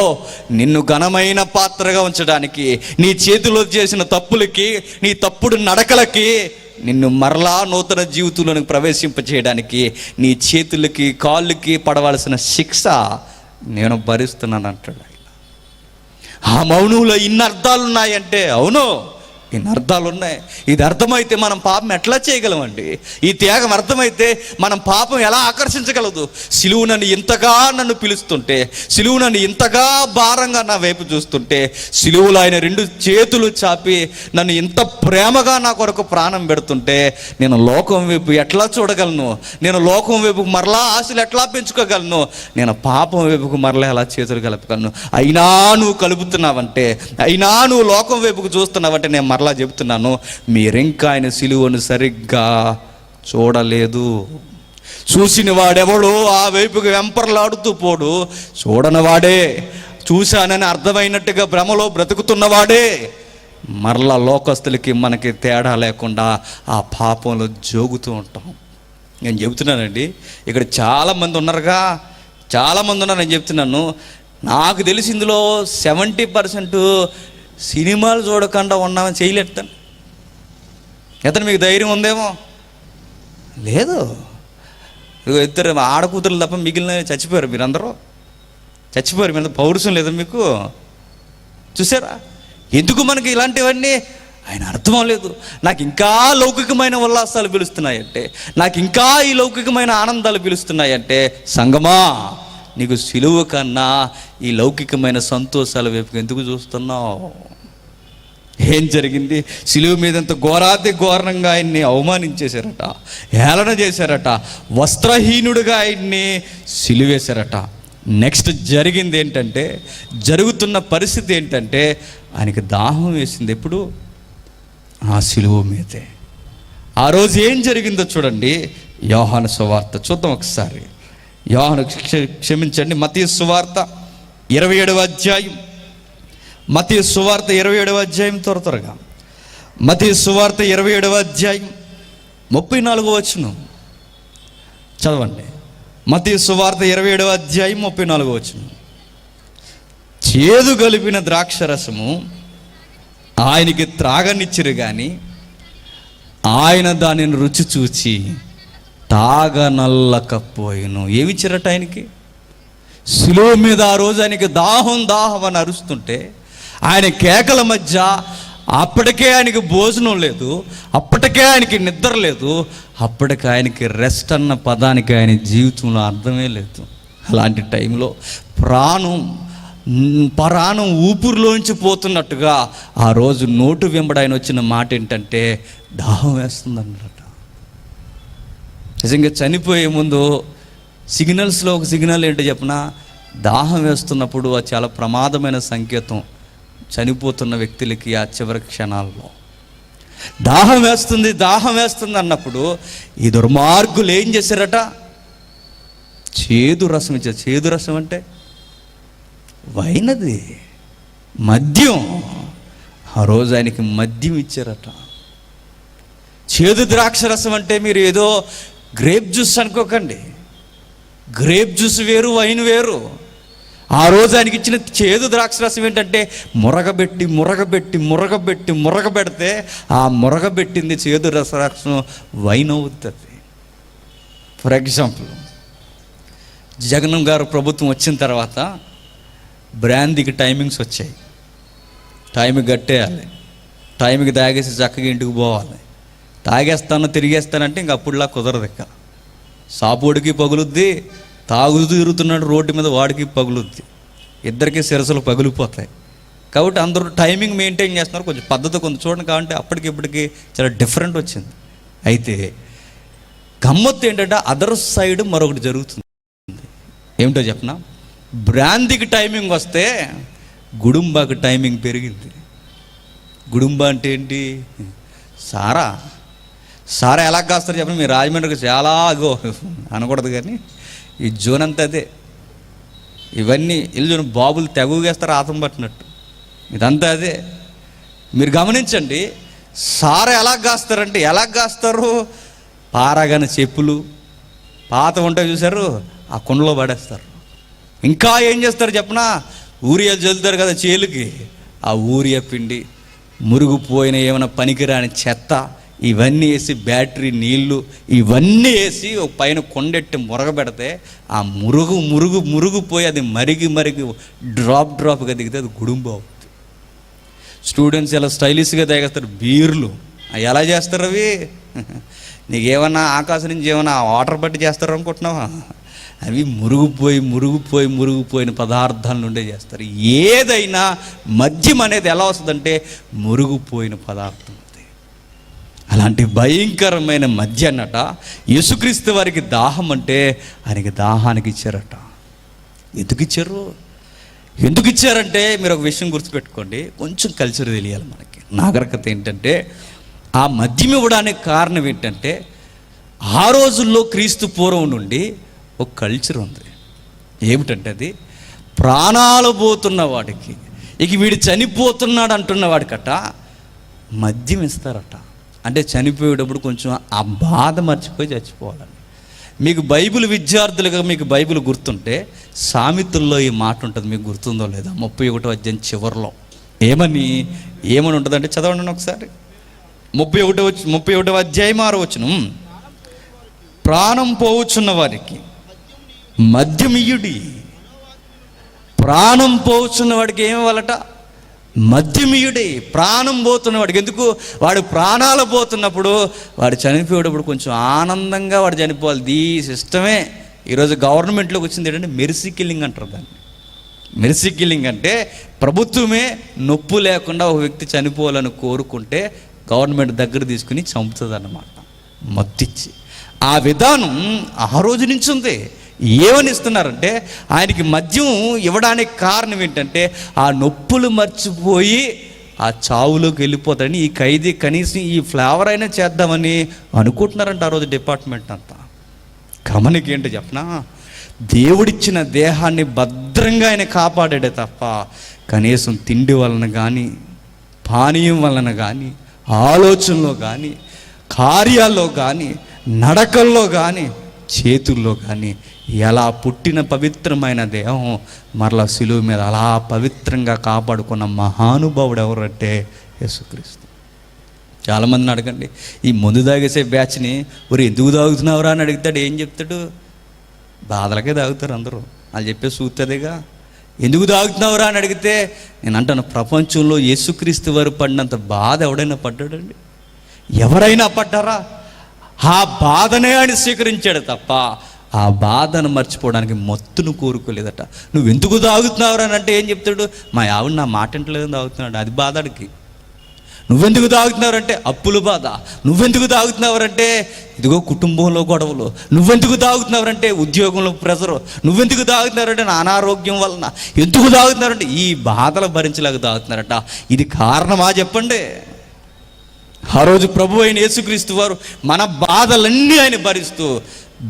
నిన్ను ఘనమైన పాత్రగా ఉంచడానికి, నీ చేతిలో చేసిన తప్పులకి, నీ తప్పుడు నడకలకి నిన్ను మరలా నూతన జీవితంలోకి ప్రవేశింపచేయడానికి నీ చేతులకి కాళ్ళకి పడవలసిన శిక్ష నేను భరిస్తున్నాను అంటాడు ఆయన. ఆ మౌనంలో ఇన్ని అర్థాలు ఉన్నాయంటే, అవును ఇన్ని అర్థాలు ఉన్నాయి. ఇది అర్థమైతే మనం పాపం ఎట్లా చేయగలమండి? ఈ త్యాగం అర్థమైతే మనం పాపం ఎలా ఆకర్షించగలదు? సిలువు నన్ను పిలుస్తుంటే, సిలువు నన్ను ఇంతగా భారంగా నా వైపు చూస్తుంటే, సిలువులో ఆయన 2 చేతులు చాపి నన్ను ఇంత ప్రేమగా నా కొరకు ప్రాణం పెడుతుంటే, నేను లోకం వైపు ఎట్లా చూడగలను? నేను లోకం వైపుకు మరలా ఆశలు ఎట్లా పెంచుకోగలను? నేను పాపం వైపుకు మరలా ఎలా చేతులు కలపగలను? అయినా నువ్వు కలుపుతున్నావంటే, అయినా నువ్వు లోకం వైపుకు చూస్తున్నావంటే నేను మరలా చెబుతున్నాను, మీరింకా ఆయన సిలువను సరిగ్గా చూడలేదు. చూసిన వాడెవడో ఆ వైపుకి వెంపర్లాడుతూ పోడు, చూడని వాడే చూశానని అర్థమైనట్టుగా భ్రమలో బ్రతుకుతున్నవాడే మరలా లోకస్తులకి మనకి తేడా లేకుండా ఆ పాపంలో జోగుతూ ఉంటాం. నేను చెబుతున్నానండి, ఇక్కడ చాలామంది ఉన్నారుగా, చాలామంది ఉన్నారు. నేను చెప్తున్నాను, నాకు తెలిసి ఇందులో 70% సినిమాలు చూడకుండా ఉన్నామని చేయలేస్తాను. ఎతను మీకు ధైర్యం ఉందేమో లేదు. ఇద్దరు ఆడకూతురు తప్ప మిగిలిన చచ్చిపోయారు. మీరందరూ చచ్చిపోయారు. మీద పౌరుషం లేదా మీకు? చూసారా ఎందుకు మనకి ఇలాంటివన్నీ? ఆయన అర్థం లేదు. నాకు ఇంకా లౌకికమైన ఉల్లాసాలు పిలుస్తున్నాయంటే, నాకు ఇంకా ఈ లౌకికమైన ఆనందాలు పిలుస్తున్నాయంటే, సంగమా నీకు సిలువ కన్నా ఈ లౌకికమైన సంతోషాల వైపు ఎందుకు చూస్తున్నావు? ఏం జరిగింది? సిలువ మీద అంత ఘోరంగా ఆయన్ని అవమానించేశారట, హేళన చేశారట, వస్త్రహీనుడిగా ఆయన్ని సిలువేశారట. నెక్స్ట్ జరిగింది ఏంటంటే, జరుగుతున్న పరిస్థితి ఏంటంటే, ఆయనకి దాహం వేసింది. ఎప్పుడు? ఆ సిలువ మీదే. ఆ రోజు ఏం జరిగిందో చూడండి, యోహాను సువార్త చూద్దాం ఒకసారి. యోహాను క్షమించండి, మత్తయి సువార్త 27వ అధ్యాయం. మత్తయి సువార్త 27వ అధ్యాయం, త్వరగా మత్తయి సువార్త 27వ అధ్యాయం 34వ వచనం చదవండి. మత్తయి సువార్త 27వ అధ్యాయం 34వ వచనం. చేదు కలిపిన ద్రాక్షరసము ఆయనకి త్రాగనిచ్చిరు కానీ ఆయన దానిని రుచి చూచి తాగనల్లకపోయిను. ఏమిచ్చారట ఆయనకి? శిలువ మీద ఆ రోజు ఆయనకి దాహం దాహం అని అరుస్తుంటే, ఆయన కేకల మధ్య అప్పటికే ఆయనకి భోజనం లేదు, అప్పటికే ఆయనకి నిద్ర లేదు, అప్పటికే ఆయనకి రెస్ట్ అన్న పదానికి ఆయన జీవితంలో అర్థమే లేదు. అలాంటి టైంలో ప్రాణం ఊపిరిలోంచి పోతున్నట్టుగా ఆ రోజు నోటు వెంబడి ఆయన వచ్చిన మాట ఏంటంటే, దాహం వేస్తుంది అన్నట. నిజంగా చనిపోయే ముందు సిగ్నల్స్లో ఒక సిగ్నల్ ఏంటో చెప్పిన, దాహం వేస్తున్నప్పుడు అది చాలా ప్రమాదమైన సంకేతం చనిపోతున్న వ్యక్తులకి. ఆ చివరి క్షణాల్లో దాహం వేస్తుంది అన్నప్పుడు ఈ దుర్మార్గులు ఏం చేశారట? చేదు రసం ఇచ్చారు. చేదు రసం అంటే వైనది, మద్యం. ఆ రోజు ఆయనకి మద్యం ఇచ్చారట. చేదు ద్రాక్ష రసం అంటే మీరు ఏదో గ్రేప్ జ్యూస్ అనుకోకండి. గ్రేప్ జ్యూస్ వేరు, వైన్ వేరు. ఆ రోజు ఆయనకి ఇచ్చిన చేదు ద్రాక్ష రసం ఏంటంటే మురగబెడితే ఆ మురగబెట్టింది చేదు రసం వైన్ అవుతుంది. ఫర్ ఎగ్జాంపుల్, జగన్ గారు ప్రభుత్వం వచ్చిన తర్వాత బ్రాందీకి టైమింగ్స్ వచ్చాయి. టైంకి కట్టేయాలి, టైంకి తాగేసి చక్కగా ఇంటికి పోవాలి. తిరిగేస్తానంటే ఇంక అప్పుడులా కుదరదు. ఇక సాపోడికి పగులుద్ది, తాగుతూ తిరుగుతున్నాడు రోడ్డు మీద వాడికి పగులుద్ది, ఇద్దరికి శిరసలు పగిలిపోతాయి. కాబట్టి అందరూ టైమింగ్ మెయింటైన్ చేస్తున్నారు. కొంచెం పద్ధతి కొంచెం చూడండి. కాబట్టి అప్పటికిప్పటికి చాలా డిఫరెంట్ వచ్చింది. అయితే గమ్మత్తు ఏంటంటే అదర్ సైడ్ మరొకటి జరుగుతుంది. ఏమిటో చెప్పనా? బ్రాందీకి టైమింగ్ వస్తే గుడుంబాకి టైమింగ్ పెరిగింది. గుడుంబా అంటే ఏంటి? సారా ఎలా కాస్తారు చెప్పండి? మీ రాజమండ్రికి చాలా అనకూడదు కానీ ఈ జోన్ అంతా అదే. ఇవన్నీ ఇల్లు బాబులు తెగుగేస్తారు ఆతం పట్టినట్టు. ఇదంతా అదే. మీరు గమనించండి, సారా ఎలా కాస్తారు? పారగానే చెప్పులు పాత ఉంటాయి చూసారు, ఆ కుండలో పడేస్తారు. ఇంకా ఏం చేస్తారు చెప్పనా? ఊరియా జల్లుతారు కదా చేలుకి, ఆ ఊరియా పిండి, మురుగుపోయిన ఏమైనా పనికిరాని చెత్త ఇవన్నీ వేసి, బ్యాటరీ నీళ్ళు ఇవన్నీ వేసి ఒక పైన కొండెట్టి మురగబెడితే ఆ మురుగుపోయి అది మరిగి డ్రాప్గా దిగితే అది గుడుంబం అవుతుంది. స్టూడెంట్స్ ఎలా స్టైలిష్గా తాగేస్తారు బీర్లు. ఎలా చేస్తారు అవి? నీకేమన్నా ఆకాశం నుంచి ఏమన్నా వాటర్ పట్టి చేస్తారు అనుకుంటున్నావా? అవి మురుగుపోయిన పదార్థాల నుండే చేస్తారు. ఏదైనా మద్యం అనేది ఎలా వస్తుందంటే మురుగుపోయిన పదార్థం. అలాంటి భయంకరమైన మద్య అన్నట యేసుక్రీస్తు వారికి దాహం అంటే ఆయనకి దాహానికి ఇచ్చారట. ఎందుకు ఇచ్చారంటే మీరు ఒక విషయం గుర్తుపెట్టుకోండి, కొంచెం కల్చర్ తెలియాలి మనకి. నాగరికత ఏంటంటే ఆ మద్యం ఇవ్వడానికి కారణం ఏంటంటే ఆ రోజుల్లో క్రీస్తు పూర్వం నుండి ఒక కల్చర్ ఉంది. ఏమిటంటే అది ప్రాణాలు పోతున్న వాడికి, ఇక వీడు చనిపోతున్నాడు అంటున్న వాడికట మద్యం ఇస్తారట. అంటే చనిపోయేటప్పుడు కొంచెం ఆ బాధ మర్చిపోయి చచ్చిపోవాలని. మీకు బైబిల్ విద్యార్థులుగా మీకు బైబిల్ గుర్తుంటే సామెతల్లో ఈ మాట ఉంటుంది, మీకు గుర్తుందో లేదా? 31వ అధ్యాయం చివరిలో ఏమని ఉంటుందంటే చదవండి ఒకసారి. 31వ అధ్యాయం 6వ వచనం. ప్రాణం పోవచ్చున్న వారికి మద్యమియుడి. ప్రాణం పోవచ్చున్న వాడికి ఏమి ఇవ్వాలట? మద్యమియుడి. ప్రాణం పోతున్నవాడికి. ఎందుకు? వాడు ప్రాణాలు పోతున్నప్పుడు, వాడు చనిపోయేటప్పుడు కొంచెం ఆనందంగా వాడు చనిపోవాలి. ఈ సిస్టమే ఈరోజు గవర్నమెంట్లోకి వచ్చింది. ఏంటంటే మెర్సీ కిల్లింగ్ అంటారు దాన్ని. మెర్సీ కిల్లింగ్ అంటే ప్రభుత్వమే నొప్పు లేకుండా ఒక వ్యక్తి చనిపోవాలని కోరుకుంటే గవర్నమెంట్ దగ్గర తీసుకుని చంపుతుంది అన్నమాట, మత్తిచ్చి. ఆ విధానం ఆ రోజు నుంచి ఉంది. ఏమని ఇస్తున్నారంటే ఆయనకి మద్యం ఇవ్వడానికి కారణం ఏంటంటే ఆ నొప్పులు మర్చిపోయి ఆ చావులోకి వెళ్ళిపోతారని ఈ ఖైదీ కనీసం ఈ ఫ్లేవర్ అయినా చేద్దామని అనుకుంటున్నారంట ఆ రోజు డిపార్ట్మెంట్ అంతా. గమనికి ఏంటో చెప్పనా, దేవుడిచ్చిన దేహాన్ని భద్రంగా ఆయన కాపాడాడే తప్ప కనీసం తిండి వలన కానీ, పానీయం వలన కానీ, ఆలోచనలో కానీ, కార్యాల్లో కానీ, నడకల్లో కానీ, చేతుల్లో కానీ ఎలా పుట్టిన పవిత్రమైన దేహం మరలా సిలువ మీద అలా పవిత్రంగా కాపాడుకున్న మహానుభావుడు ఎవరంటే యేసుక్రీస్తు. చాలామందిని అడగండి, ఈ మందు తాగేసే బ్యాచ్ని ఊరు ఎందుకు తాగుతున్నావురా అని అడుగుతాడు. ఏం చెప్తాడు? బాధలకే తాగుతారు అందరూ. వాళ్ళు చెప్పే సూత్తదేగా. ఎందుకు తాగుతున్నావురా అని అడిగితే నేను అంటాను, ప్రపంచంలో యేసుక్రీస్తు వారు పడినంత బాధ ఎవడైనా పడ్డాడండి? ఎవరైనా పడ్డారా? ఆ బాధనే ఆయన స్వీకరించాడు తప్ప ఆ బాధను మర్చిపోవడానికి మత్తును కోరుకోలేదట. నువ్వు ఎందుకు తాగుతున్నావురా అని అంటే ఏం చెప్తాడు? మా ఆవిడ నా మాట ఇంటలేదని తాగుతున్నాడు. అది బాధడికి. నువ్వెందుకు తాగుతున్నారంటే అప్పుల బాధ. నువ్వెందుకు తాగుతున్నారంటే ఇదిగో కుటుంబంలో గొడవలు. నువ్వెందుకు తాగుతున్నారంటే ఉద్యోగంలో ప్రెజరు. నువ్వెందుకు తాగుతున్నారంటే నా అనారోగ్యం వలన. ఎందుకు తాగుతున్నారంటే ఈ బాధలు భరించలేక తాగుతున్నారట. ఇది కారణమా చెప్పండి? ఆ రోజు ప్రభు అయిన యేసుక్రీస్తు వారు మన బాధలన్నీ ఆయన భరిస్తూ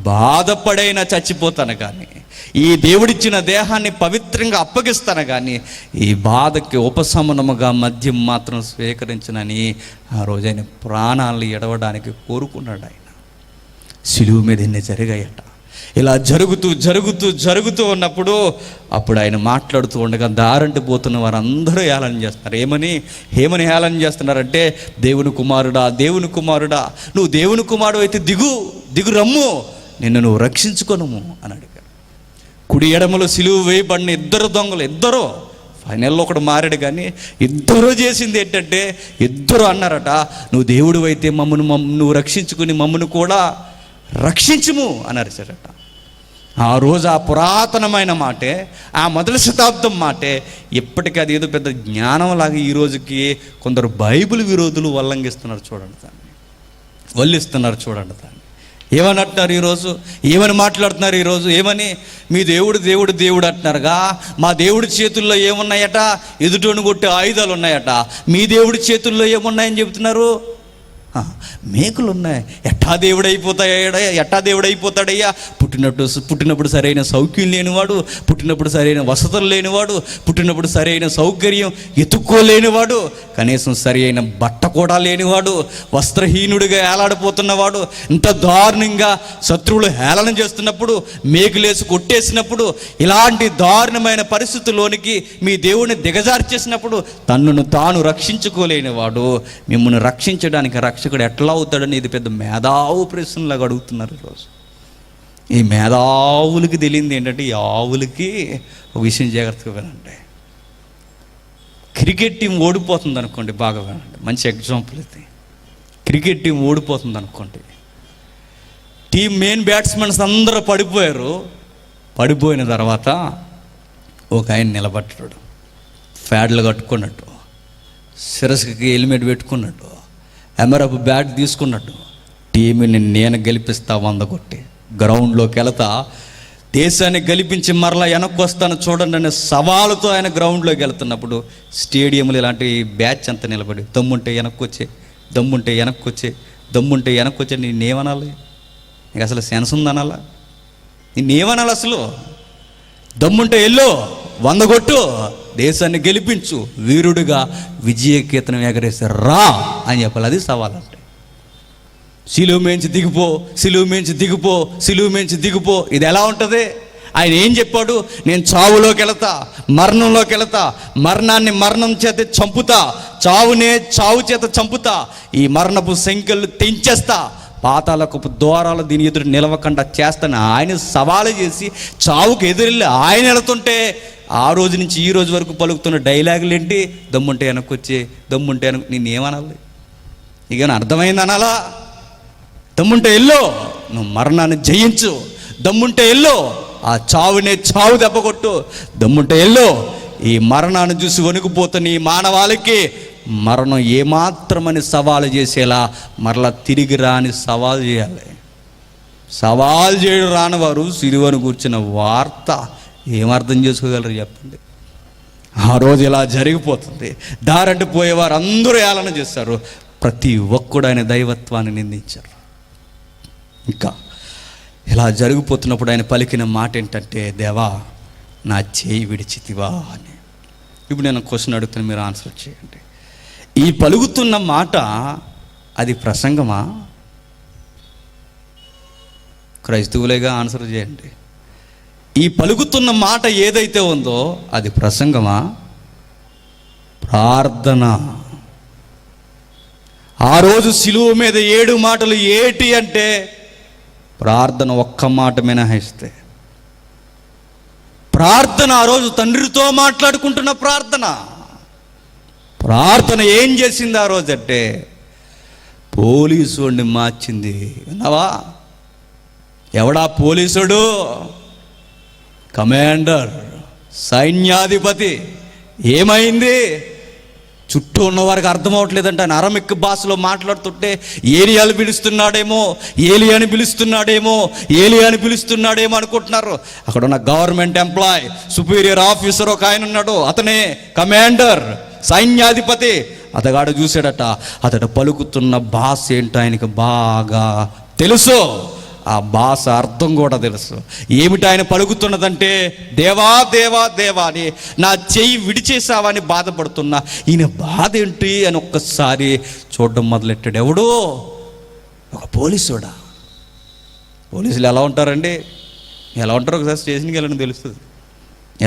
బాధపడైనా చచ్చిపోతాను కానీ, ఈ దేవుడిచ్చిన దేహాన్ని పవిత్రంగా అప్పగిస్తాను కానీ ఈ బాధకి ఉపశమనముగా మద్యం మాత్రం స్వీకరించనని ఆ రోజు ఆయన ప్రాణాలను ఎడవడానికి కోరుకున్నాడు. ఆయన సిలువ మీద ఎన్ని జరిగాయట. ఇలా జరుగుతూ ఉన్నప్పుడు అప్పుడు ఆయన మాట్లాడుతూ ఉండగా దారంటి పోతున్న వారందరూ హేళన చేస్తున్నారు. ఏమని హేళన చేస్తున్నారంటే, దేవుని కుమారుడా, దేవుని కుమారుడా, నువ్వు దేవుని కుమారుడు అయితే దిగు రమ్ము, నిన్ను నువ్వు రక్షించుకొనుము అని అడిగాడు. కుడి ఎడమలో సిలువ వేయబడిన ఇద్దరు దొంగలు, ఇద్దరు ఫైనల్లో ఒకడు మారాడు కానీ ఇద్దరు చేసింది ఏంటంటే, ఇద్దరు అన్నారట, నువ్వు దేవుడు అయితే నువ్వు రక్షించుకుని మమ్మను కూడా రక్షించుము అని అరిచారట. ఆ రోజు ఆ పురాతనమైన మాటే, ఆ మొదటి శతాబ్దం మాటే ఇప్పటికీ అది ఏదో పెద్ద జ్ఞానంలాగా ఈ రోజుకి కొందరు బైబిల్ విరోధులు వల్లంఘిస్తున్నారు చూడండి దాన్ని, వల్లిస్తున్నారు చూడండి దాన్ని. ఏమని అంటున్నారు ఈరోజు? ఏమని మాట్లాడుతున్నారు ఈరోజు? ఏమని? మీ దేవుడు అంటున్నారుగా. మా దేవుడి చేతుల్లో ఏమున్నాయట? ఎదుటోని కొట్టే ఆయుధాలు ఉన్నాయట. మీ దేవుడి చేతుల్లో ఏమున్నాయని చెబుతున్నారు? మేకులు ఉన్నాయి. ఎట్టా దేవుడైపోతాడయ్యా? పుట్టినప్పుడు సరైన సౌఖ్యం లేనివాడు, పుట్టినప్పుడు సరైన వసతులు లేనివాడు, పుట్టినప్పుడు సరైన సౌకర్యం ఎత్తుక్కోలేనివాడు, కనీసం సరి అయిన బట్ట కూడా లేనివాడు, వస్త్రహీనుడిగా ఏలాడిపోతున్నవాడు, ఇంత దారుణంగా శత్రువులు హేళన చేస్తున్నప్పుడు, మేకులేసి కొట్టేసినప్పుడు, ఇలాంటి దారుణమైన పరిస్థితుల్లోనికి మీ దేవుడిని దిగజార్చేసినప్పుడు తన్నును తాను రక్షించుకోలేనివాడు మిమ్మల్ని రక్షించడానికి రక్షకుడు ఎట్లా అవుతాడని ఇది పెద్ద మేధావు ప్రశ్నలాగా అడుగుతున్నారు ఈరోజు. ఈ మేధావులకి తెలియంది ఏంటంటే, ఈ ఆవులకి ఒక విషయం జాగ్రత్తగా వినండి. క్రికెట్ టీం ఓడిపోతుంది అనుకోండి, బాగా వినండి, మంచి ఎగ్జాంపుల్ ఇది. క్రికెట్ టీం ఓడిపోతుంది అనుకోండి, టీం మెయిన్ బ్యాట్స్మెన్స్ అందరూ పడిపోయిన తర్వాత ఒక ఆయన నిలబడ్డాడు, ప్యాడ్లు కట్టుకున్నట్టు, శిరస్సుకి హెల్మెట్ పెట్టుకున్నట్టు, ఎమరపు బ్యాట్ తీసుకున్నట్టు, టీంని నేను గెలిపిస్తా 100 కొట్టి, గ్రౌండ్లోకి వెళతా దేశాన్ని గెలిపించి మరలా వెనక్కి వస్తాను చూడండి అనే సవాలుతో ఆయన గ్రౌండ్లోకి వెళ్తున్నప్పుడు స్టేడియంలో ఇలాంటి బ్యాచ్ అంతా నిలబడి దమ్ముంటే వెనక్కి వచ్చే నేనేమనాలి? నీకు అసలు సెన్స్ ఉందనాలా? నేనేమనాలి అసలు? దమ్ముంటే ఎల్లో 100 కొట్టు, దేశాన్ని గెలిపించు, వీరుడిగా విజయకేతనం ఎగరేసి రా అని చెప్పాలి. అది సవాల్ అంటే. సిలువ మేంచి దిగిపో ఇది ఎలా ఉంటుంది? ఆయన ఏం చెప్పాడు? నేను చావులోకి వెళతా, మరణంలోకి వెళతా, మరణాన్ని మరణం చేత చంపుతా, చావు చేత చంపుతా, ఈ మరణపు సంఖ్యలు తెంచేస్తా, పాతాలకు ద్వారాలు దీని ఎదురు నిలవకుండా చేస్తాను ఆయన సవాలు చేసి చావుకు ఎదురెళ్ళి ఆయన వెళుతుంటే ఆ రోజు నుంచి ఈ రోజు వరకు పలుకుతున్న డైలాగులు ఏంటి? దమ్ముంటే వెనక్కి నేనేమనాలి? ఇక అర్థమైంది అనాలా? దమ్ముంటే ఎల్లో, నువ్వు మరణాన్ని జయించు, దమ్ముంటే ఎల్లో, ఆ చావు దెబ్బ కొట్టు, దమ్ముంటే ఎల్లో, ఈ మరణాన్ని చూసి వణుకుపోతున్న ఈ మానవాళికి మరణం ఏమాత్రమని సవాలు చేసేలా మరలా తిరిగి రాని సవాలు చేయాలి. సవాలు చేయడం రాని వారు సిలువను కూర్చున్న వార్త ఏమర్థం చేసుకోగలరు చెప్పండి? ఆ రోజు ఇలా జరిగిపోతుంది. దారంటి పోయేవారు అందరూ ఏళన చేస్తారు, ప్రతి ఒక్కడు ఆయన దైవత్వాన్ని నిందించారు. ఇంకా ఇలా జరిగిపోతున్నప్పుడు ఆయన పలికిన మాట ఏంటంటే, దేవా నా చేయి విడిచితివా అని. ఇప్పుడు నేను క్వశ్చన్ అడుగుతాను, మీరు ఆన్సర్ చేయండి. ఈ పలుకుతున్న మాట అది ప్రసంగమా? క్రైస్తవులేగా ఆన్సర్ చేయండి. ఈ పలుకుతున్న మాట ఏదైతే ఉందో అది ప్రసంగమా, ప్రార్థన? ఆ రోజు శిలువ మీద 7 మాటలు ఏటి అంటే ప్రార్థన, ఒక్క మాట మినహాయిస్తే ప్రార్థన. ఆ రోజు తండ్రితో మాట్లాడుకుంటున్న ప్రార్థన ఏం చేసింది ఆ రోజు అంటే పోలీసుడిని మార్చింది. విన్నావా? ఎవడా పోలీసుడు? కమాండర్, సైన్యాధిపతి. ఏమైంది? చుట్టూ ఉన్నవారికి అర్థం అవ్వట్లేదంటే ఆయన అరమిక్ భాషలో మాట్లాడుతుంటే ఏలియాని పిలుస్తున్నాడేమో అనుకుంటున్నారు. అక్కడ ఉన్న గవర్నమెంట్ ఎంప్లాయ్, సుపీరియర్ ఆఫీసర్ ఒక ఆయన ఉన్నాడు, అతనే కమాండర్, సైన్యాధిపతి. అతగాడు చూశాడట, అతడు పలుకుతున్న భాష ఏంటో ఆయనకి బాగా తెలుసు. ఆ భాష అర్థం కూడా తెలుసు. ఏమిటి ఆయన పలుకుతున్నదంటే, దేవా దేవా దేవా అని, నా చెయ్యి విడిచేసావని బాధపడుతున్నా. ఈయన బాధ ఏంటి అని ఒక్కసారి చూడడం మొదలెట్టాడు. ఎవడో ఒక పోలీసుడా? పోలీసులు ఎలా ఉంటారండి? ఎలా ఉంటారో ఒకసారి స్టేషన్కి వెళ్ళని తెలుస్తుంది.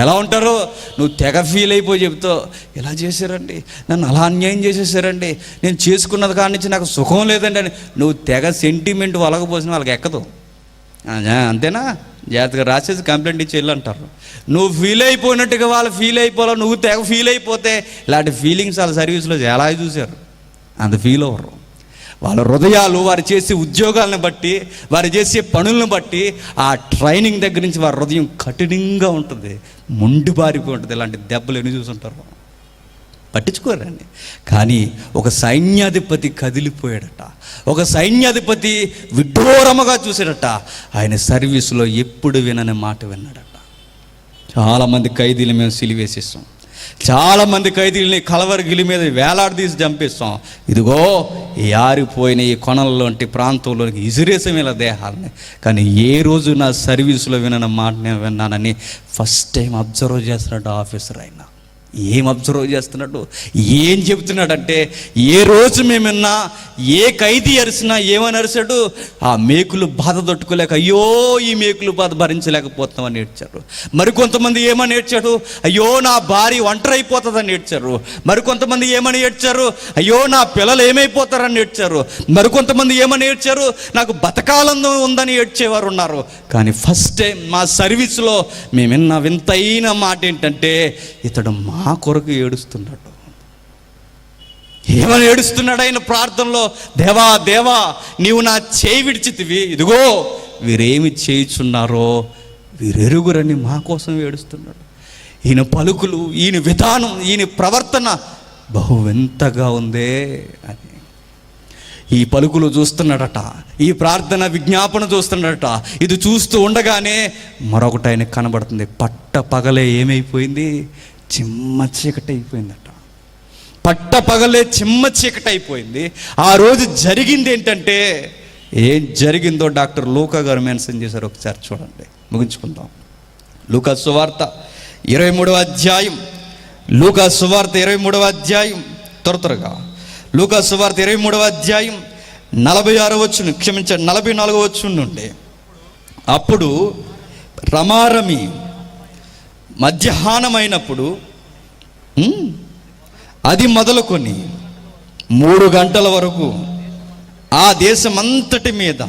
ఎలా ఉంటారో నువ్వు తెగ ఫీల్ అయిపోయి చెబుతావు, ఇలా చేశారండి, నన్ను అలా అన్యాయం చేసేసారండి, నేను చేసుకున్నది కాడి నుంచి నాకు సుఖం లేదండి అని నువ్వు తెగ సెంటిమెంట్ వలకపోసిన వాళ్ళకి ఎక్కదు. అంతేనా? జాగ్రత్తగా రాసేసి కంప్లైంట్ ఇచ్చి వెళ్ళంటారు. నువ్వు ఫీల్ అయిపోయినట్టుగా వాళ్ళు ఫీల్ అయిపోవాలి, నువ్వు తెగ ఫీల్ అయిపోతే ఇలాంటి ఫీలింగ్స్ వాళ్ళ సర్వీస్లో ఎలా చూశారు, అంత ఫీల్ అవ్వరు. వాళ్ళ హృదయాలు వారు చేసే ఉద్యోగాలను బట్టి, వారు చేసే పనులను బట్టి, ఆ ట్రైనింగ్ దగ్గర నుంచి వారి హృదయం కఠినంగా ఉంటుంది, మొండిబారిపోయి ఉంటుంది. ఇలాంటి దెబ్బలు ఎన్ని చూసుంటారు, పట్టించుకోరండి. కానీ ఒక సైన్యాధిపతి కదిలిపోయాడట, ఒక సైన్యాధిపతి విడ్డూరముగా చూశాడట. ఆయన సర్వీసులో ఎప్పుడు వినని మాట విన్నాడట. చాలామంది ఖైదీలు మేము సిలివేసేస్తాం, చాలామంది ఖైదీలని కలవరగిలి మీద వేలాడదీసి చంపేస్తాం. ఇదిగో ఈ ఆరిపోయిన ఈ కొనల్లోంటి ప్రాంతంలోనికి ఇసిరేసం ఇలా దేహాలని. కానీ ఏ రోజు నా సర్వీసులో వినని మాట నేను విన్నానని ఫస్ట్ టైం అబ్జర్వ్ చేస్తున్నాడు ఆఫీసర్. అయినా ఏం అబ్జర్వ్ చేస్తున్నాడు, ఏం చెబుతున్నాడంటే, ఏ రోజు మేమన్నా ఏ ఖైదీ అరిసినా ఏమని అరిశాడు, ఆ మేకులు బాధ తట్టుకోలేక, అయ్యో ఈ మేకులు బాధ భరించలేకపోతున్నామని ఏడ్చారు. మరికొంతమంది ఏమని ఏడ్చాడు, అయ్యో నా భార్య ఒంటరి అయిపోతుందని ఏడ్చారు. మరికొంతమంది ఏమని ఏడ్చారు, అయ్యో నా పిల్లలు ఏమైపోతారని ఏడ్చారు. మరికొంతమంది ఏమని ఏడ్చారు, నాకు బతకాలందం ఉందని ఏడ్చేవారు ఉన్నారు. కానీ ఫస్ట్ టైం మా సర్వీస్లో మేము విన్న వింతైన మాట ఏంటంటే, ఇతడు మా కొరకు ఏడుస్తున్నాడు. ఏమని ఏడుస్తున్నాడు ఆయన ప్రార్థనలో? దేవా దేవా నీవు నా చేయి విడిచితివి, ఇదిగో వీరేమి చేయుచున్నారో వీరెరుగురని మా కోసం ఏడుస్తున్నాడు. ఈయన పలుకులు, ఈయన విధానం, ఈయన ప్రవర్తన బహు వింతగా ఉందే అని ఈ పలుకులు చూస్తున్నాడట, ఈ ప్రార్థన విజ్ఞాపన చూస్తున్నాడట. ఇది చూస్తూ ఉండగానే మరొకటి ఆయన కనబడుతుంది. పట్ట పగలే ఏమైపోయింది, చిమ్మ చీకటి అయిపోయిందట. పట్ట పగలే చిమ్మ చీకటి అయిపోయింది. ఆ రోజు జరిగింది ఏంటంటే, ఏం జరిగిందో డాక్టర్ లూకా గారు మెన్షన్ చేశారు. ఒకసారి చూడండి, ముగించుకుందాం. లూకా సువార్త 23వ అధ్యాయం, లూకా సువార్త 23వ అధ్యాయం, త్వరగా లూకా సువార్త 23వ అధ్యాయం 46వ వచనం, క్షమించండి 44వ వచనం నుండి. అప్పుడు రమారమి మధ్యాహ్నమైనప్పుడు అది మొదలుకొని 3 గంటల వరకు ఆ దేశమంతటి మీద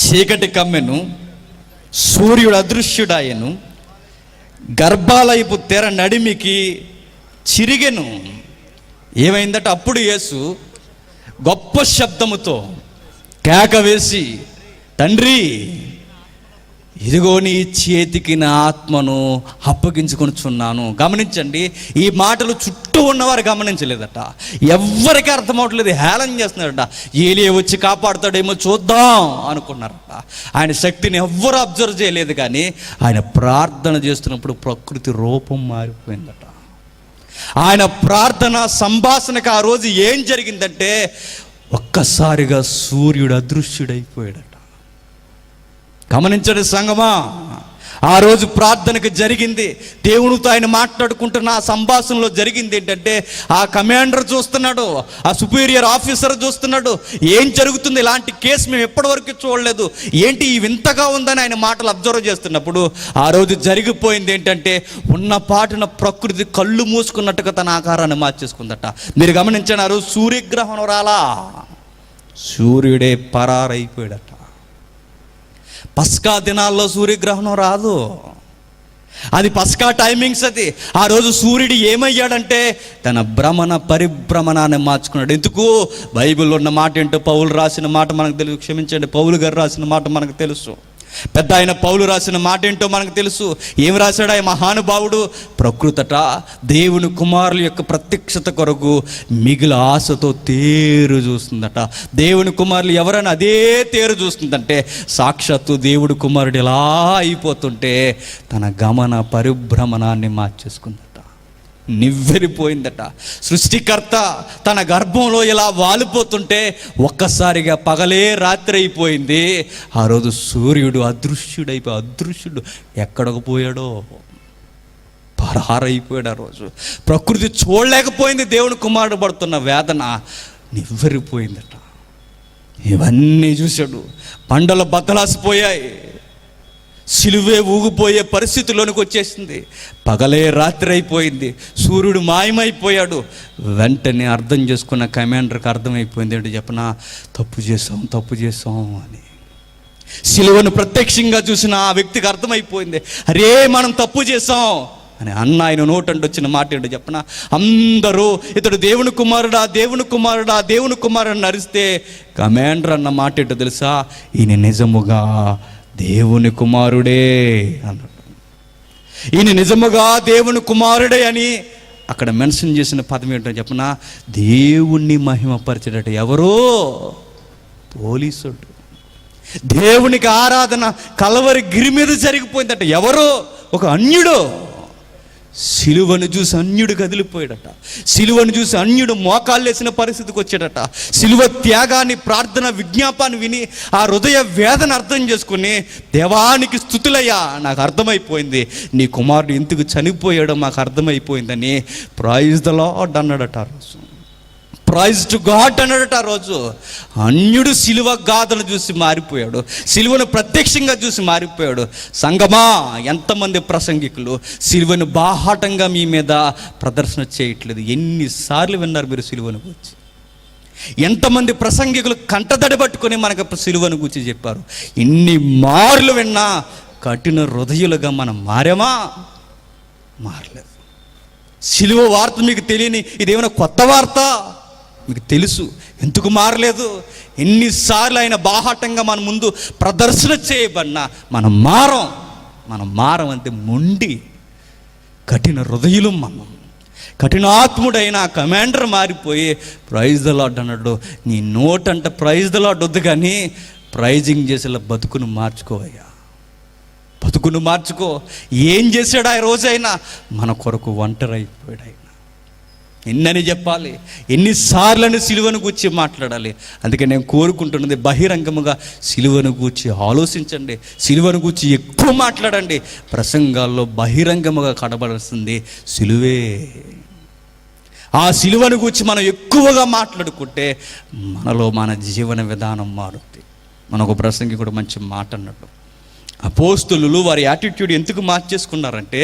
చీకటి కమ్మెను, సూర్యుడు అదృశ్యుడాయను, గర్భాలయపు తెర నడిమికి చిరిగెను. ఏమైందట? అప్పుడు యేసు గొప్ప శబ్దముతో కేక వేసి, తండ్రి ఇదిగో నీ చేతికి నా ఆత్మను అప్పగించుకొనుచున్నాను. గమనించండి, ఈ మాటలు చుట్టూ ఉన్నవారు గమనించలేదట, ఎవ్వరికి అర్థం అవట్లేదు, హేళన చేస్తున్నారట. ఏలియా వచ్చి కాపాడుతాడేమో చూద్దాం అనుకున్నారట. ఆయన శక్తిని ఎవ్వరు అబ్జర్వ్ చేయలేదు. కానీ ఆయన ప్రార్థన చేస్తున్నప్పుడు ప్రకృతి రూపం మారిపోయిందట. ఆయన ప్రార్థన సంభాషణకు ఆ రోజు ఏం జరిగిందంటే ఒక్కసారిగా సూర్యుడు అదృశ్యుడైపోయాడట. గమనించండి సంగమా, ఆ రోజు ప్రార్థనకు జరిగింది, దేవునితో ఆయన మాట్లాడుకుంటున్న ఆ సంభాషణలో జరిగింది ఏంటంటే, ఆ కమాండర్ చూస్తున్నాడు, ఆ సుపీరియర్ ఆఫీసర్ చూస్తున్నాడు, ఏం జరుగుతుంది, ఇలాంటి కేసు మేము ఎప్పటివరకు చూడలేదు, ఏంటి ఈ వింతగా ఉందని ఆయన మాటలు అబ్జర్వ్ చేస్తున్నప్పుడు ఆ రోజు జరిగిపోయింది ఏంటంటే, ఉన్న పాటున ప్రకృతి కళ్ళు మూసుకున్నట్టుగా తన ఆకారాన్ని మార్చేసుకుందట. మీరు గమనించండి, ఆ రోజు సూర్యగ్రహణం రాలా, సూర్యుడే పరారైపోయాడట. పస్కా దినాల్లో సూర్యగ్రహణం రాదు, అది పస్కా టైమింగ్స్. అది ఆ రోజు సూర్యుడు ఏమయ్యాడంటే తన పరిభ్రమణాన్ని మార్చుకున్నాడు. ఎందుకు? బైబిల్లో ఉన్న మాట ఏంటో, పౌలు రాసిన మాట మనకు తెలుసు, క్షమించండి, పౌలు గారు రాసిన మాట మనకు తెలుసు, పెద్ద ఆయన పౌలు రాసిన మాట ఏంటో మనకు తెలుసు. ఏం రాశాడు ఆ మహానుభావుడు? ప్రకృతట దేవుని కుమారుల యొక్క ప్రత్యక్షత కొరకు మిగిలిన ఆశతో తేరు చూస్తుందట. దేవుని కుమారులు ఎవరైనా అదే తేరు చూస్తుందంటే సాక్షాత్తు దేవుడి కుమారుడు ఎలా అయిపోతుంటే తన గమన పరిభ్రమణాన్ని మార్చేసుకుందట, నివ్వెరిపోయిందట. సృష్టికర్త తన గర్భంలో ఇలా వాలిపోతుంటే ఒక్కసారిగా పగలే రాత్రి అయిపోయింది. ఆ రోజు సూర్యుడు అదృశ్యుడు ఎక్కడికి పోయాడో, పరారైపోయాడు. ఆ రోజు ప్రకృతి చూడలేకపోయింది, దేవుని కుమారుడు పడుతున్న వేదన నివ్వెరిపోయిందట. ఇవన్నీ చూశాడు, పంటలు బద్దలాసిపోయాయి, సిలువే ఊగిపోయే పరిస్థితిలోనికి వచ్చేసింది, పగలే రాత్రి అయిపోయింది, సూర్యుడు మాయమైపోయాడు. వెంటనే అర్థం చేసుకున్న కమాండర్కి అర్థమైపోయింది ఏంటి చెప్పనా, తప్పు చేసాం అని. సిలువను ప్రత్యక్షంగా చూసిన ఆ వ్యక్తికి అర్థమైపోయింది, అరే మనం తప్పు చేసాం అని. అన్న ఆయన నోటంటే వచ్చిన మాట ఏంటో చెప్పనా, అందరూ ఇతడు దేవుని కుమారుడా దేవుని కుమారుడా దేవుని కుమారుడు అరిస్తే కమాండర్ అన్న మాట ఏంటో తెలుసా, ఈయన నిజముగా దేవుని కుమారుడే అన్నాడు. ఈయన నిజముగా దేవుని కుమారుడే అని అక్కడ మెన్షన్ చేసిన పదం ఏంటో చెప్పనా, దేవుణ్ణి మహిమపరిచేటట్టు. ఎవరో? పోలీసుడు. దేవునికి ఆరాధన కలవరి గిరి మీద జరిగిపోయిందట. ఎవరో? ఒక అన్యుడు. సిలువను చూసి అన్యుడు కదిలిపోయాడట, సిలువను చూసి అన్యుడు మోకాళ్ళు వేసిన పరిస్థితికి వచ్చాడట. సిలువ త్యాగాన్ని, ప్రార్థన విజ్ఞాపాన్ని విని ఆ హృదయ వేదన అర్థం చేసుకుని, దేవానికి స్తుతులయ్యా, నాకు అర్థమైపోయింది నీ కుమారుడు ఎందుకు చనిపోయాడో మాకు అర్థమైపోయిందని ప్రైజ్ ద లార్డ్ అన్నాడట. ఆ రోజు ప్రైజ్ టు గాడ్ అన్నాడట. ఆ రోజు అన్యుడు సిలువ గాథను చూసి మారిపోయాడు, సిలువను ప్రత్యక్షంగా చూసి మారిపోయాడు. సంగమా, ఎంతమంది ప్రసంగికులు సిలువను బాహాటంగా మీ మీద ప్రదర్శన చేయట్లేదు? ఎన్నిసార్లు విన్నారు మీరు సిలువను గురించి? ఎంతమంది ప్రసంగికులు కంటదడి పట్టుకొని మనకు సిలువను గురించి చెప్పారు? ఎన్ని మార్లు విన్నా కఠిన హృదయులుగా మనం మారామా? మారలేదు. సిలువ వార్త మీకు తెలియని ఇదేమైనా కొత్త వార్త? మీకు తెలుసు. ఎందుకు మారలేదు? ఎన్నిసార్లు ఆయన బాహాటంగా మన ముందు ప్రదర్శన చేయబడినా మనం మారం అంతే. మొండి కఠిన హృదయులు మనం. కఠినాత్ముడైన కమాండర్ మారిపోయి ప్రైజ్ ద లార్డ్ అన్నాడు. నీ నోటంట ప్రైజ్ ద లార్డ్ వద్దు, కానీ ప్రైజింగ్ చేసేలా బతుకును మార్చుకోవయ్యా, బతుకును మార్చుకో. ఏం చేశాడు ఆ రోజైనా? మన కొరకు ఒంటరైపోయాడు ఆయన. ఎన్నని చెప్పాలి, ఎన్నిసార్లని సిలువను గూర్చి మాట్లాడాలి? అందుకే నేను కోరుకుంటున్నది, బహిరంగముగా సిలువను గూర్చి ఆలోచించండి, సిలువను గూర్చి ఎక్కువ మాట్లాడండి. ప్రసంగాల్లో బహిరంగముగా కనబడాల్సింది సిలువే. ఆ సిలువను గూర్చి మనం ఎక్కువగా మాట్లాడుకుంటే మనలో మన జీవన విధానం మారుతుంది. మనకు ప్రసంగి కూడా మంచి మాట అన్నట్టు, అపోస్తులు వారి యాటిట్యూడ్ ఎందుకు మార్చేసుకున్నారంటే,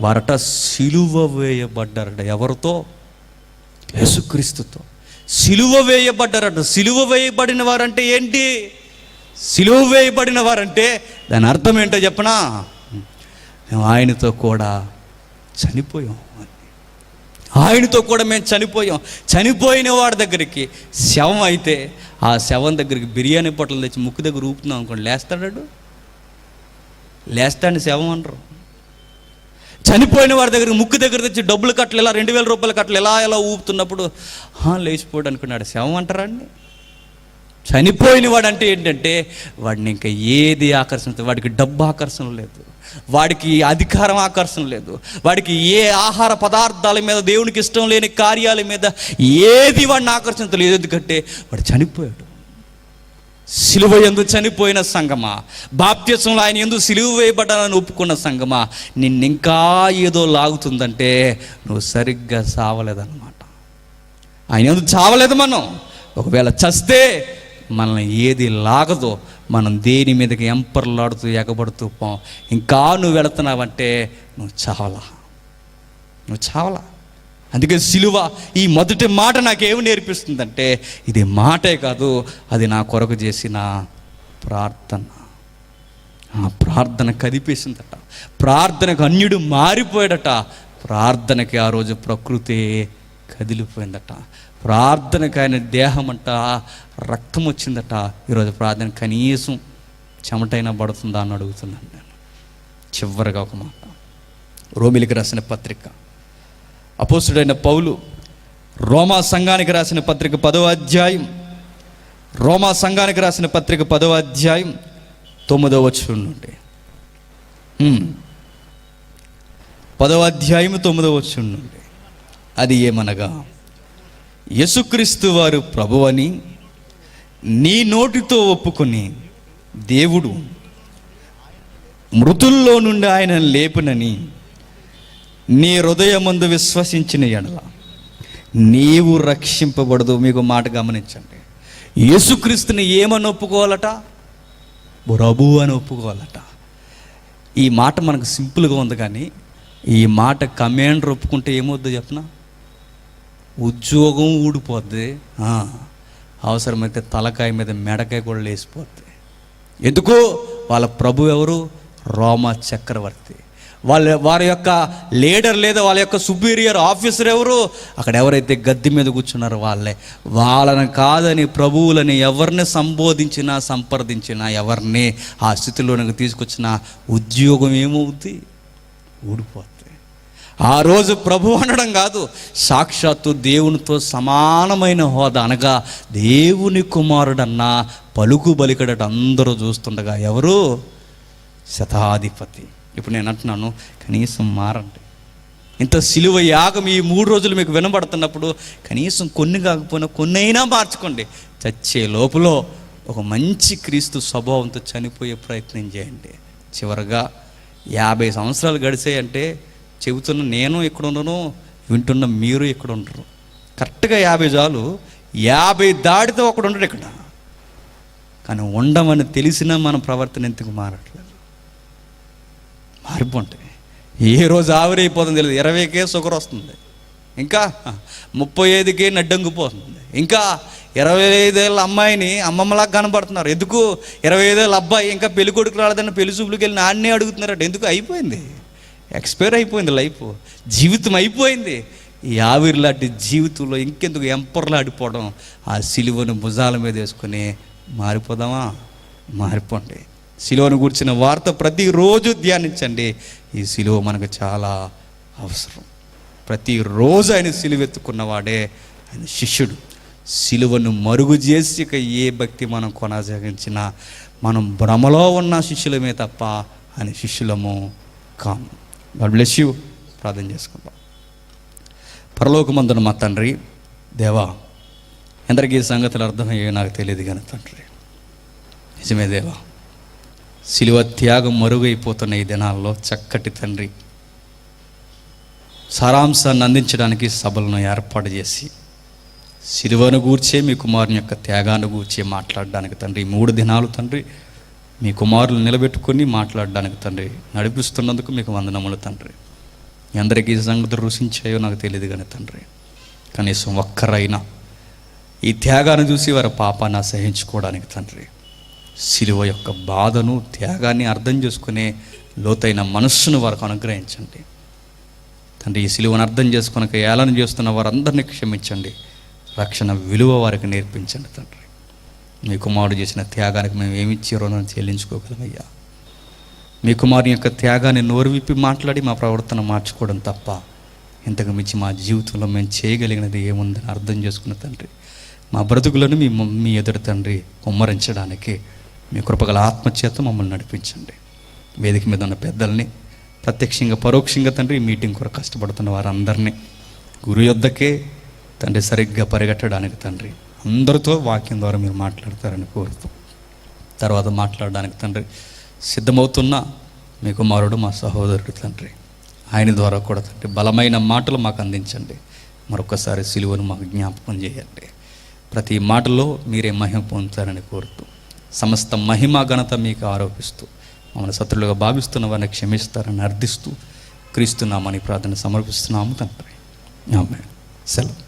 వారట సిలువ వేయబడ్డారట. ఎవరితో? యేసుక్రీస్తుతో సిలువ వేయబడ్డారట. సిలువ వేయబడిన వారంటే ఏంటి? సిలువ వేయబడిన వారంటే దాని అర్థం ఏంటో చెప్పనా, మేము ఆయనతో కూడా చనిపోయాం, ఆయనతో కూడా మేము చనిపోయాం. చనిపోయిన వాడి దగ్గరికి శవం అయితే ఆ శవం దగ్గరికి బిర్యానీ పొట్టలు తెచ్చి ముక్కు దగ్గర ఊపుతున్నాం అనుకోండి, లేస్తాడని శవం అనరు. చనిపోయిన వాడి దగ్గర ముక్కు దగ్గర తెచ్చి డబ్బులు కట్టలు ఇలా 2000 రూపాయల కట్టలు ఎలా ఊపుతున్నప్పుడు లేచిపోయాడు అనుకున్నాడు, శవం అంటారండి? చనిపోయిన వాడు అంటే ఏంటంటే వాడిని ఇంకా ఏది ఆకర్షణ, వాడికి డబ్బు ఆకర్షణ లేదు, వాడికి అధికారం ఆకర్షణ లేదు, వాడికి ఏ ఆహార పదార్థాల మీద, దేవునికి ఇష్టం లేని కార్యాల మీద ఏది వాడిని ఆకర్షించలేదు. ఎందుకంటే వాడు చనిపోయాడు. సిలువ యందు చనిపోయిన సంగమా, బాప్తిస్మంలో ఆయన యందు సిలువ వేయబడ్డానని ఒప్పుకున్న సంగమా, నిన్నింకా ఏదో లాగుతుందంటే నువ్వు సరిగ్గా చావలేదన్నమాట. ఆయన యందు చావలేదు మనం. ఒకవేళ చస్తే మనల్ని ఏది లాగదో, మనం దేని మీదకి ఎంపర్లాడుతూ ఎగబడుతూ పోం. ఇంకా నువ్వు వెళుతున్నావంటే నువ్వు చావలా. అందుకే సిలువ ఈ మొదటి మాట నాకేమి నేర్పిస్తుందంటే, ఇది మాటే కాదు, అది నా కొరకు చేసిన ప్రార్థన. ఆ ప్రార్థన కదిపేసిందట. ప్రార్థనకు అన్యుడు మారిపోయాడట. ప్రార్థనకి ఆ రోజు ప్రకృతి కదిలిపోయిందట. ప్రార్థనకు ఆయన దేహం అంట రక్తం వచ్చిందట. ఈరోజు ప్రార్థన కనీసం చెమటైనా పడుతుందా అని అడుగుతున్నాను నేను. చివరిగా ఒక మాట, రోమిలికి రాసిన పత్రిక, అపోస్తుడైన పౌలు రోమా సంఘానికి రాసిన పత్రిక 10వ అధ్యాయం, రోమా సంఘానికి రాసిన పత్రిక 10వ అధ్యాయం 9వ వచనం నుండి, 10వ అధ్యాయం 9వ వచనం నుండి, అది ఏమనగా, యేసుక్రీస్తు వారు ప్రభువని నీ నోటితో ఒప్పుకొని దేవుడు మృతుల్లో నుండి ఆయన లేపునని నీ హృదయమందు విశ్వసించిన ఎడల నీవు రక్షింపబడదు. మీకు మాట గమనించండి, యేసుక్రీస్తుని ఏమని ఒప్పుకోవాలట? ప్రభు అని ఒప్పుకోవాలట. ఈ మాట మనకు సింపుల్గా ఉంది, కానీ ఈ మాట కమాండర్ ఒప్పుకుంటే ఏమవుద్దో చెప్పనా? ఉద్యోగం ఊడిపోద్ది, అవసరమైతే తలకాయ మీద మెడకాయ కూడా లేసిపోద్ది. ఎందుకు? వాళ్ళ ప్రభు ఎవరు? రోమా చక్రవర్తి. వారి యొక్క లీడర్ లేదా వాళ్ళ యొక్క సుపీరియర్ ఆఫీసర్ ఎవరు? అక్కడ ఎవరైతే గద్దె మీద కూర్చున్నారో వాళ్ళే. వాళ్ళని కాదని ప్రభువులని ఎవరిని సంబోధించినా, సంప్రదించినా, ఎవరిని ఆ స్థితిలోనికి తీసుకొచ్చినా ఉద్యోగం ఏమవుద్ది? ఊడిపోద్ది. ఆ రోజు ప్రభు అనడం కాదు, సాక్షాత్తు దేవునితో సమానమైన హోదా, అనగా దేవుని కుమారుడన్న పలుకు బలికడట అందరూ చూస్తుండగా ఎవరు? శతాధిపతి. ఇప్పుడు నేను అంటున్నాను, కనీసం మారండి. ఇంత సిలువ యాగం ఈ 3 రోజులు మీకు వినబడుతున్నప్పుడు కనీసం కొన్ని కాకపోయినా కొన్ని అయినా మార్చుకోండి. చచ్చే లోపల ఒక మంచి క్రీస్తు స్వభావంతో చనిపోయే ప్రయత్నం చేయండి. చివరగా 50 సంవత్సరాలు గడిచాయంటే చెబుతున్న నేను ఇక్కడ ఉండను, వింటున్న మీరు ఇక్కడ ఉండరు. కరెక్ట్గా 50 చాలు. 50 దాడితో ఒకడు ఉండడు ఇక్కడ. కానీ ఉండమని తెలిసినా మన ప్రవర్తన ఎందుకు మారట్లేదు? మారిపోండి. ఏ రోజు ఆవిరైపోతుంది తెలియదు. 20కే షుగర్ వస్తుంది, ఇంకా 35కే నడ్డంగిపోతుంది, ఇంకా 25 ఏళ్ళ అమ్మాయిని అమ్మమ్మలాగా కనబడుతున్నారు. ఎందుకు? 25 ఏళ్ళ అబ్బాయి ఇంకా పెళ్లి కొడుకు రాలేదని పెళ్లి చూపులకు వెళ్ళి నాన్నే అడుగుతున్నారట. ఎందుకు? అయిపోయింది, ఎక్స్పైర్ అయిపోయింది లైఫ్, జీవితం అయిపోయింది. ఈ ఆవిరి లాంటి జీవితంలో ఇంకెందుకు ఎంపర్లాడిపోవడం? ఆ సిలువను భుజాల మీద వేసుకొని మారిపోదామా? మారిపోండి. సిలువను కూర్చిన వార్త ప్రతిరోజు ధ్యానించండి. ఈ సిలువ మనకు చాలా అవసరం. ప్రతిరోజు ఆయన సిలువెత్తుకున్నవాడే ఆయన శిష్యుడు. సిలువను మరుగు చేసి ఇక ఏ భక్తి మనం కొనసాగించినా మనం భ్రమలో ఉన్న శిష్యులమే తప్ప ఆయన శిష్యులము కాము. God bless you. ప్రార్థన చేసుకుందాం. పరలోకమందున మా తండ్రి, దేవా, ఎందరికీ ఈ సంగతులు అర్థమయ్యే నాకు తెలియదు కానీ తండ్రి, నిజమే దేవా, సిలువ త్యాగం మరుగైపోతున్న ఈ దినాల్లో చక్కటి తండ్రి సారాంశాన్ని అందించడానికి సభలను ఏర్పాటు చేసి సిలువను గూర్చే మీ కుమారుని యొక్క త్యాగాన్ని గూర్చే మాట్లాడడానికి తండ్రి 3 దినాలు తండ్రి మీ కుమారులు నిలబెట్టుకొని మాట్లాడడానికి తండ్రి నడిపిస్తున్నందుకు మీకు వందనములు తండ్రి. అందరికీ ఈ సంగతులు రుచించాయో నాకు తెలియదు కానీ తండ్రి, కనీసం ఒక్కరైనా ఈ త్యాగాన్ని చూసి వారి పాపాన్ని సహించుకోవడానికి తండ్రి సిలువ యొక్క బాధను, త్యాగాన్ని అర్థం చేసుకునే లోతైన మనస్సును వారికి అనుగ్రహించండి తండ్రి. ఈ సిలువను అర్థం చేసుకునక ఏళన చేస్తున్న వారందరినీ క్షమించండి. రక్షణ విలువ వారికి నేర్పించండి తండ్రి. మీ కుమారుడు చేసిన త్యాగానికి మేము ఏమిచ్చారో అని చెల్లించుకోగలమయ్యా. మీ కుమారుని యొక్క త్యాగాన్ని నోరు విప్పి మాట్లాడి మా ప్రవర్తన మార్చుకోవడం తప్ప ఇంతకు మించి మా జీవితంలో మేము చేయగలిగినది ఏముందని అర్థం చేసుకున్న తండ్రి, మా బ్రతుకులను మీ ఎదురు తండ్రి కుమ్మరించడానికి మీ కృపగల ఆత్మచేత మమ్మల్ని నడిపించండి. వేదిక మీద ఉన్న పెద్దల్ని, ప్రత్యక్షంగా పరోక్షంగా తండ్రి ఈ మీటింగ్ కొరకు కష్టపడుతున్న వారందరినీ గురు యొద్దకే తండ్రి సరిగ్గా పరిగెట్టడానికి తండ్రి అందరితో వాక్యం ద్వారా మీరు మాట్లాడతారని కోరుతూ, తర్వాత మాట్లాడడానికి తండ్రి సిద్ధమవుతున్న మీ కుమారుడు మా సహోదరుడు తండ్రి, ఆయన ద్వారా కూడా తండ్రి బలమైన మాటలు మాకు అందించండి. మరొకసారి సిలువను మాకు జ్ఞాపకం చేయండి. ప్రతి మాటలో మీరే మహిమ పొందుతారని కోరుతూ, సమస్త మహిమ ఘనత మీకు ఆరోపిస్తూ, మమ్మల్ని శత్రులుగా భావిస్తున్న వారిని క్షమిస్తారని అర్థిస్తూ, క్రీస్తు నామని ప్రార్థన సమర్పిస్తున్నాము తండ్రి. ఆమేన్. సెలవు.